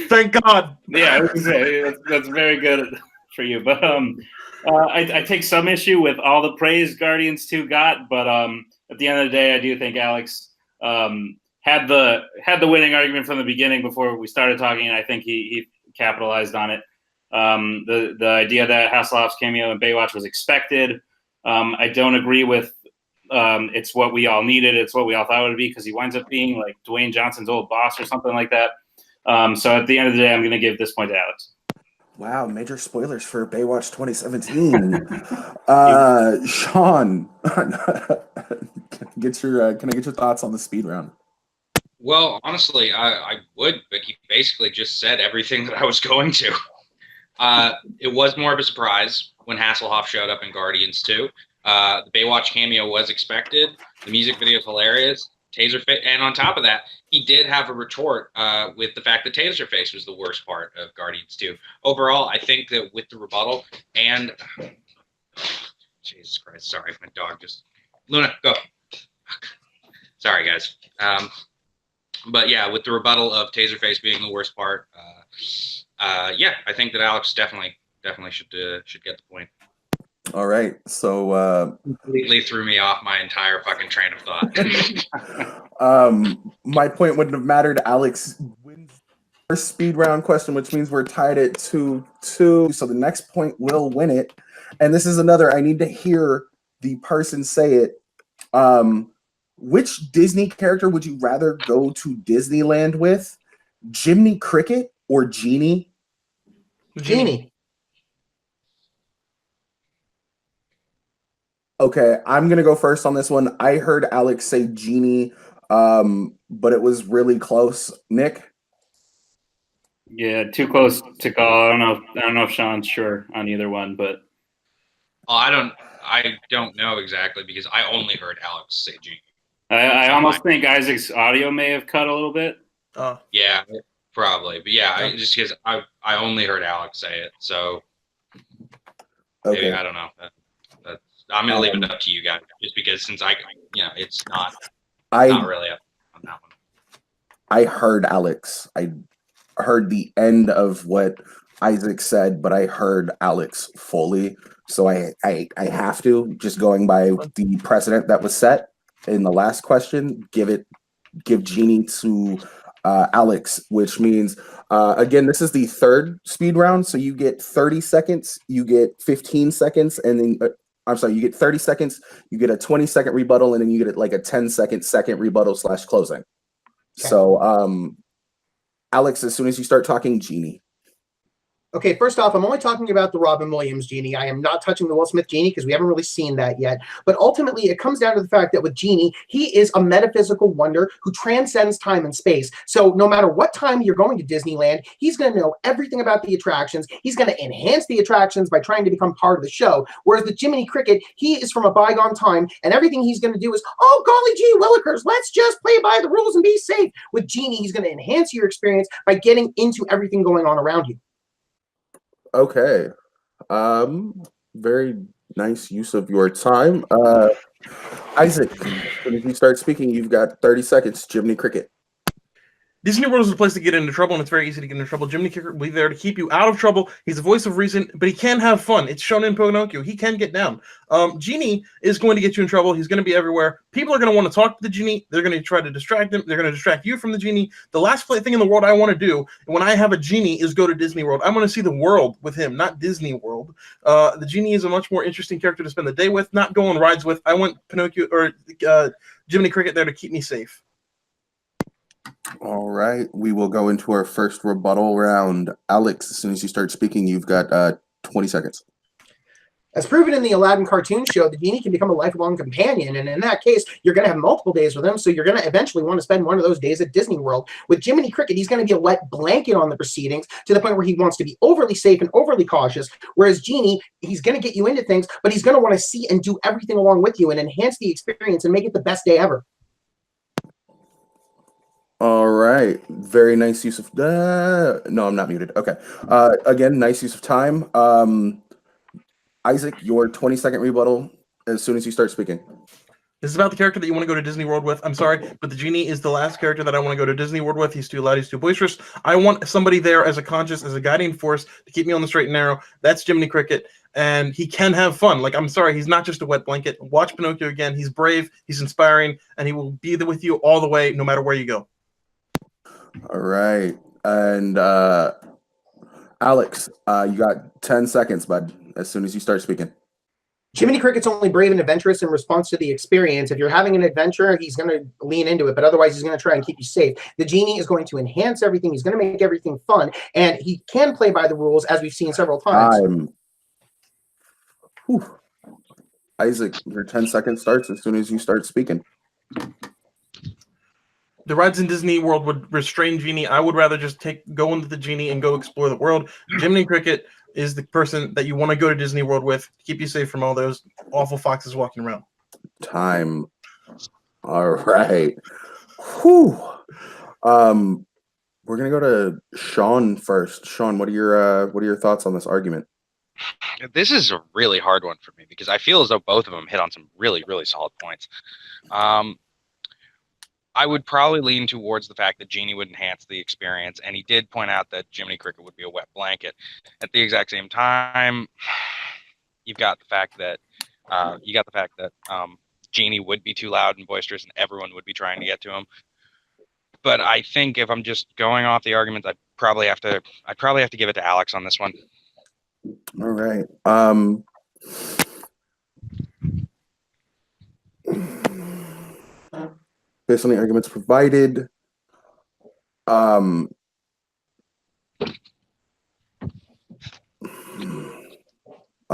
Thank God.
Yeah, I was gonna say, that's very good for you. But I take some issue with all the praise Guardians 2 got, but at the end of the day, I do think Alex had the winning argument from the beginning before we started talking, and I think he capitalized on it. The idea that Hasselhoff's cameo in Baywatch was expected. I don't agree with it's what we all needed. It's what we all thought it would be, because he winds up being like Dwayne Johnson's old boss or something like that. So at the end of the day, I'm going to give this point to Alex.
Wow, major spoilers for Baywatch 2017. Sean, can I get your thoughts on the speed round?
Well, honestly, I would, but he basically just said everything that I was going to. It was more of a surprise when Hasselhoff showed up in Guardians 2. The Baywatch cameo was expected. The music video is hilarious. Taserface, and on top of that, he did have a retort with the fact that Taserface was the worst part of Guardians 2. Overall, I think that with the rebuttal and Jesus Christ, sorry, my dog just Luna, go. Sorry, guys. But yeah, with the rebuttal of Taserface being the worst part, yeah, I think that Alex definitely should get the point.
All right, so
completely threw me off my entire fucking train of thought.
My point wouldn't have mattered. Alex wins the first speed round question, which means we're tied at 2-2. So the next point will win it. And this is another. I need to hear the person say it. Which Disney character would you rather go to Disneyland with? Jiminy Cricket or Genie?
Genie.
Okay, I'm going to go first on this one. I heard Alex say Genie, but it was really close. Nick?
Yeah, too close to call. I don't know if Sean's sure on either one, but
I don't know exactly, because I only heard Alex say Genie.
I almost think Isaac's audio may have cut a little bit.
Yeah, probably. But yeah, just because I only heard Alex say it, so maybe, I don't know. I'm gonna leave it up to you guys, just because since it's not really up on that one.
I heard Alex. I heard the end of what Isaac said, but I heard Alex fully. So I have to, just going by the precedent that was set in the last question, give Genie to Alex, which means again, this is the third speed round, so you get 30 seconds, you get 15 seconds, and then I'm sorry, you get 30 seconds, you get a 20-second rebuttal, and then you get like a 10-second rebuttal / closing. Okay. So, Alex, as soon as you start talking, Genie.
Okay, first off, I'm only talking about the Robin Williams Genie. I am not touching the Will Smith Genie because we haven't really seen that yet. But ultimately, it comes down to the fact that with Genie, he is a metaphysical wonder who transcends time and space. So no matter what time you're going to Disneyland, he's going to know everything about the attractions. He's going to enhance the attractions by trying to become part of the show. Whereas the Jiminy Cricket, he is from a bygone time, and everything he's going to do is, oh, golly gee willikers, let's just play by the rules and be safe. With Genie, he's going to enhance your experience by getting into everything going on around you.
Okay. Very nice use of your time. Isaac, when you start speaking, you've got 30 seconds. Jiminy Cricket.
Disney World is a place to get into trouble, and it's very easy to get into trouble. Jiminy Cricket will be there to keep you out of trouble. He's the voice of reason, but he can have fun. It's shown in Pinocchio. He can get down. Genie is going to get you in trouble. He's going to be everywhere. People are going to want to talk to the genie. They're going to try to distract him. They're going to distract you from the genie. The last thing in the world I want to do when I have a genie is go to Disney World. I want to see the world with him, not Disney World. The genie is a much more interesting character to spend the day with, not go on rides with. I want Pinocchio or Jiminy Cricket there to keep me safe.
All right, we will go into our first rebuttal round. Alex, as soon as you start speaking, you've got 20 seconds.
As proven in the Aladdin cartoon show, the genie can become a lifelong companion, and in that case, you're going to have multiple days with him, so you're going to eventually want to spend one of those days at Disney World. With Jiminy Cricket, he's going to be a wet blanket on the proceedings to the point where he wants to be overly safe and overly cautious, whereas Genie, he's going to get you into things, but he's going to want to see and do everything along with you and enhance the experience and make it the best day ever.
All right, very nice use of no, I'm not muted. Okay, again, nice use of time. Isaac, your 20-second rebuttal as soon as you start speaking.
This is about the character that you want to go to Disney World with. I'm sorry, but the genie is the last character that I want to go to Disney World with. He's too loud. He's too boisterous. I want somebody there as a conscious, as a guiding force to keep me on the straight and narrow. That's Jiminy Cricket, and he can have fun. Like, I'm sorry, he's not just a wet blanket. Watch Pinocchio again. He's brave. He's inspiring, and he will be there with you all the way, no matter where you go.
All right, and Alex, you got 10 seconds, bud, as soon as you start speaking.
Jiminy Cricket's only brave and adventurous in response to the experience. If you're having an adventure, he's going to lean into it, but otherwise he's going to try and keep you safe. The genie is going to enhance everything. He's going to make everything fun, and he can play by the rules, as we've seen several times.
Isaac, your 10 seconds starts as soon as you start speaking.
The rides in Disney World would restrain Genie. I would rather just go into the genie and go explore the world. Jiminy Cricket is the person that you want to go to Disney World with to keep you safe from all those awful foxes walking around.
Time. All right. Whew. We're gonna go to Sean first. Sean, what are your thoughts on this argument?
This is a really hard one for me because I feel as though both of them hit on some really, really solid points. I would probably lean towards the fact that Genie would enhance the experience, and he did point out that Jiminy Cricket would be a wet blanket. At the exact same time, you've got the fact that Genie would be too loud and boisterous, and everyone would be trying to get to him. But I think if I'm just going off the arguments, I'd probably have to give it to Alex on this one.
All right. Based on the arguments provided, I'm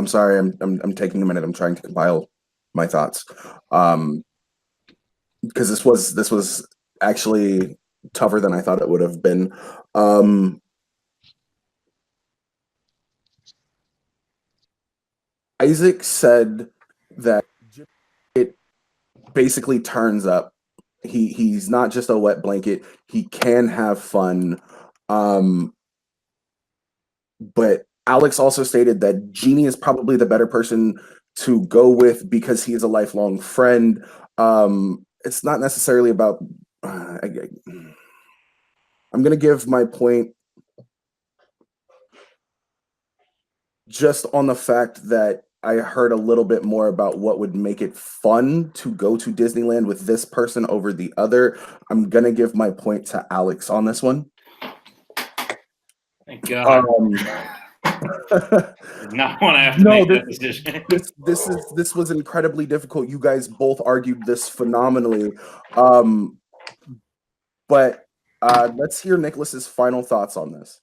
sorry, I'm taking a minute. I'm trying to compile my thoughts, because this was actually tougher than I thought it would have been. Isaac said that it basically turns up. He's not just a wet blanket. He can have fun. But Alex also stated that Genie is probably the better person to go with because he is a lifelong friend. It's not necessarily about... I'm going to give my point just on the fact that I heard a little bit more about what would make it fun to go to Disneyland with this person over the other. I'm going to give my point to Alex on this one.
Thank God. Did not want to have to make that decision.
This was incredibly difficult. You guys both argued this phenomenally. But let's hear Nicholas's final thoughts on this.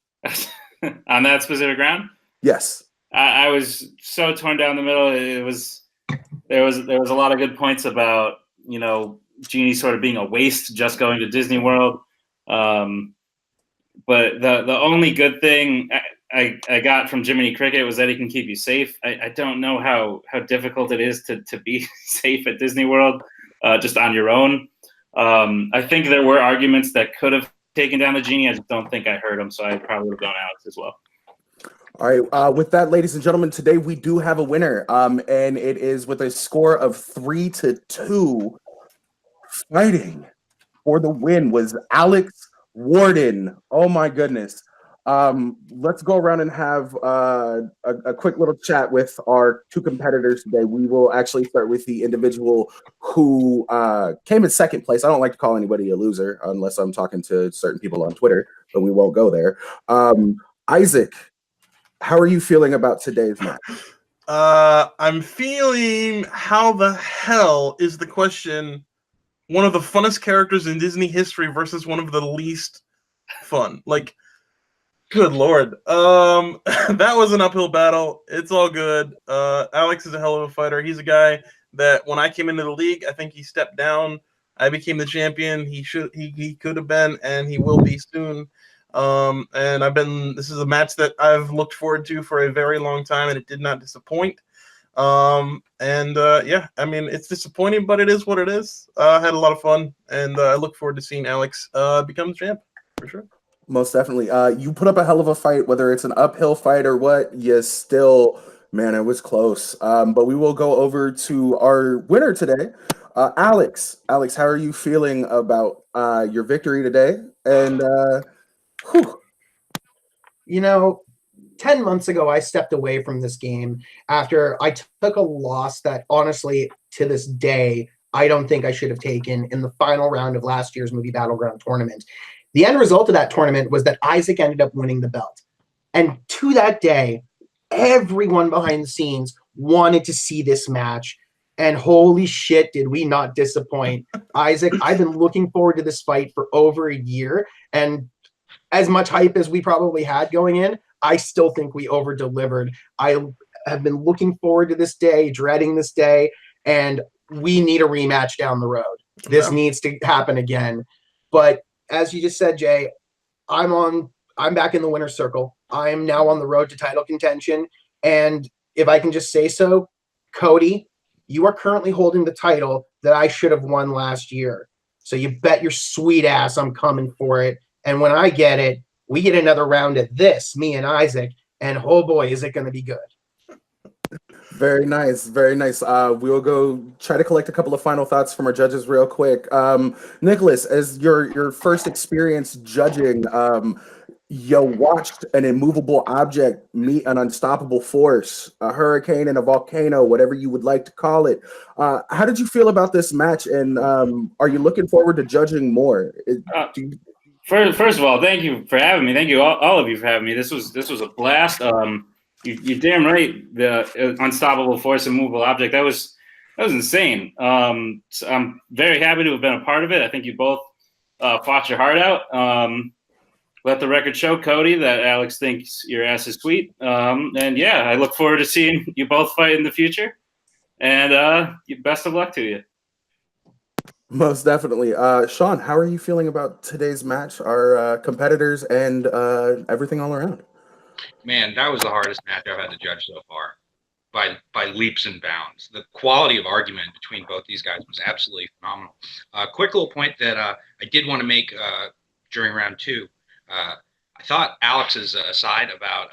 On that specific ground?
Yes.
I was so torn down the middle. There was a lot of good points about, Genie sort of being a waste just going to Disney World. But the only good thing I got from Jiminy Cricket was that he can keep you safe. I don't know how difficult it is to be safe at Disney World just on your own. I think there were arguments that could have taken down the Genie. I just don't think I heard them, so I probably would have gone Alex as well.
All right. With that, ladies and gentlemen, today we do have a winner, and it is with a score of 3-2. Fighting for the win was Alex Worden. Oh my goodness. Let's go around and have a quick little chat with our two competitors today. We will actually start with the individual who came in second place. I don't like to call anybody a loser unless I'm talking to certain people on Twitter, but we won't go there. Isaac, how are you feeling about today's match?
I'm feeling how the hell is the question one of the funnest characters in Disney history versus one of the least fun. Like, good Lord. That was an uphill battle. It's all good. Alex is a hell of a fighter. He's a guy that when I came into the league, I think he stepped down. I became the champion. He could have been, and he will be soon. And this is a match that I've looked forward to for a very long time, and it did not disappoint. Yeah, I mean, it's disappointing, but it is what it is. I had a lot of fun, and I look forward to seeing Alex become the champ for sure.
Most definitely. You put up a hell of a fight, whether it's an uphill fight or what. You still, man, it was close. But we will go over to our winner today, Alex. Alex, how are you feeling about your victory today? And
You know, 10 months ago, I stepped away from this game after I took a loss that honestly, to this day, I don't think I should have taken in the final round of last year's Movie Battleground tournament. The end result of that tournament was that Isaac ended up winning the belt. And to that day, everyone behind the scenes wanted to see this match. And holy shit, did we not disappoint. Isaac, I've been looking forward to this fight for over a year. And as much hype as we probably had going in, I still think we over-delivered. I have been looking forward to this day, dreading this day, and we need a rematch down the road. This needs to happen again. But as you just said, Jay, I'm back in the winner's circle. I am now on the road to title contention. And if I can just say so, Cody, you are currently holding the title that I should have won last year. So you bet your sweet ass I'm coming for it. And when I get it, we get another round at this, me and Isaac, and oh boy, is it going to be good.
very nice, very nice. We'll go try to collect a couple of final thoughts from our judges real quick. Nicholas, as your first experience judging, you watched an immovable object meet an unstoppable force, a hurricane and a volcano, whatever you would like to call it. How did you feel about this match, and are you looking forward to judging more?
First of all, thank you for having me. Thank you, all of you, for having me. This was a blast. You're damn right. The unstoppable force, immovable object. That was insane. So I'm very happy to have been a part of it. I think you both fought your heart out. Let the record show, Cody, that Alex thinks your ass is sweet. And yeah, I look forward to seeing you both fight in the future. And best of luck to you.
Most definitely. Sean, how are you feeling about today's match, our competitors, and everything all around?
Man, that was the hardest match I've had to judge so far, by leaps and bounds. The quality of argument between both these guys was absolutely phenomenal. Quick little point that I did want to make during round two. I thought Alex's aside about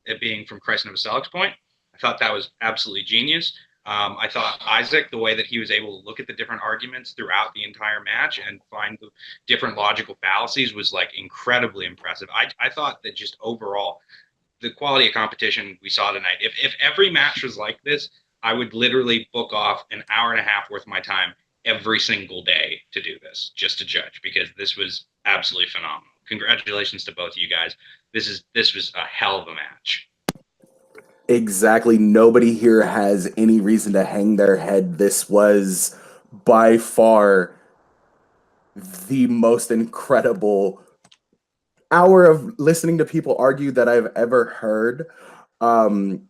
it being from Christ Nova Select's point, I thought that was absolutely genius. I thought Isaac, the way that he was able to look at the different arguments throughout the entire match and find the different logical fallacies was like incredibly impressive. I thought that just overall, the quality of competition we saw tonight, if every match was like this, I would literally book off an hour and a half worth of my time every single day to do this, just to judge, because this was absolutely phenomenal. Congratulations to both of you guys. This was a hell of a match.
Exactly. Nobody here has any reason to hang their head. This was by far the most incredible hour of listening to people argue that I've ever heard. And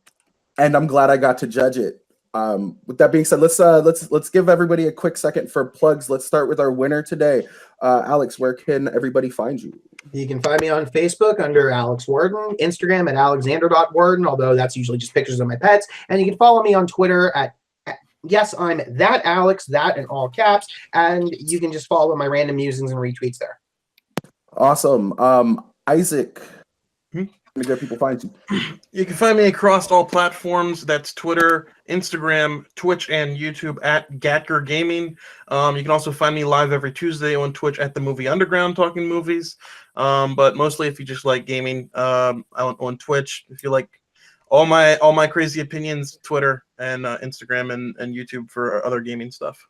I'm glad I got to judge it. With that being said, let's give everybody a quick second for plugs. Let's start with our winner today. Alex, where can everybody find you?
You can find me on Facebook under Alex Worden, Instagram at alexander.worden, although that's usually just pictures of my pets. And you can follow me on Twitter at yes, I'm that Alex, that in all caps. And you can just follow my random musings and retweets there.
Awesome. Isaac, the good people find you?
You can find me across all platforms. That's Twitter, Instagram, Twitch, and YouTube at Gatker Gaming. You can also find me live every Tuesday on Twitch at the Movie Underground talking movies. But mostly if you just like gaming, on Twitch. If you like all my crazy opinions, Twitter and Instagram and YouTube for other gaming stuff.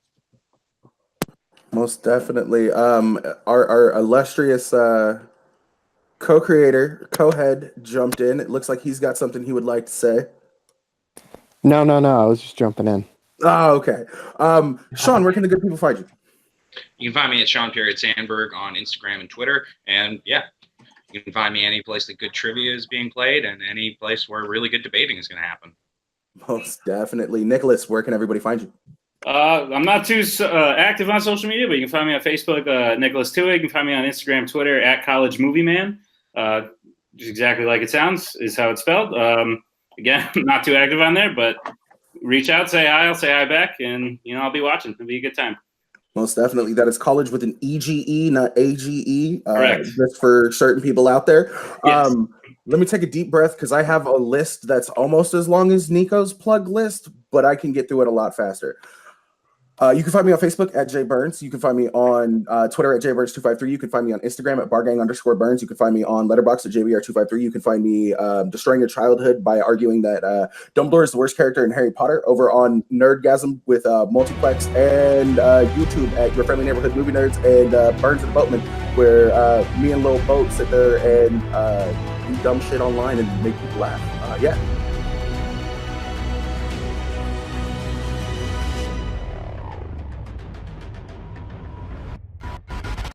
Most definitely. Our illustrious co-creator, co-head jumped in. It looks like he's got something he would like to say.
No. I was just jumping in.
Oh, okay. Sean, where can the good people find you?
You can find me at Sean_Sandberg on Instagram and Twitter. And yeah, you can find me any place that good trivia is being played and any place where really good debating is going to happen.
Most definitely. Nicholas, where can everybody find you?
I'm not too active on social media, but you can find me on Facebook, Nicholas Tewig. You can find me on Instagram, Twitter, at College Movie Man. Just exactly like it sounds is how it's spelled. Again, not too active on there, but reach out, say hi, I'll say hi back, and I'll be watching. It'll be a good time.
Most definitely. That is college with an EGE, not AGE.
Correct.
Just for certain people out there.
Yes.
Let me take a deep breath because I have a list that's almost as long as Nico's plug list, but I can get through it a lot faster. You can find me on Facebook at Jay Burns. You can find me on Twitter at JBurns253. You can find me on Instagram at bargang_Burns. You can find me on Letterboxd at JBR253. You can find me destroying your childhood by arguing that Dumbledore is the worst character in Harry Potter over on Nerdgasm with Multiplex and YouTube at Your Friendly Neighborhood Movie Nerds and Burns and the Boatman, where me and Lil Boat sit there and do dumb shit online and make people laugh. Yeah.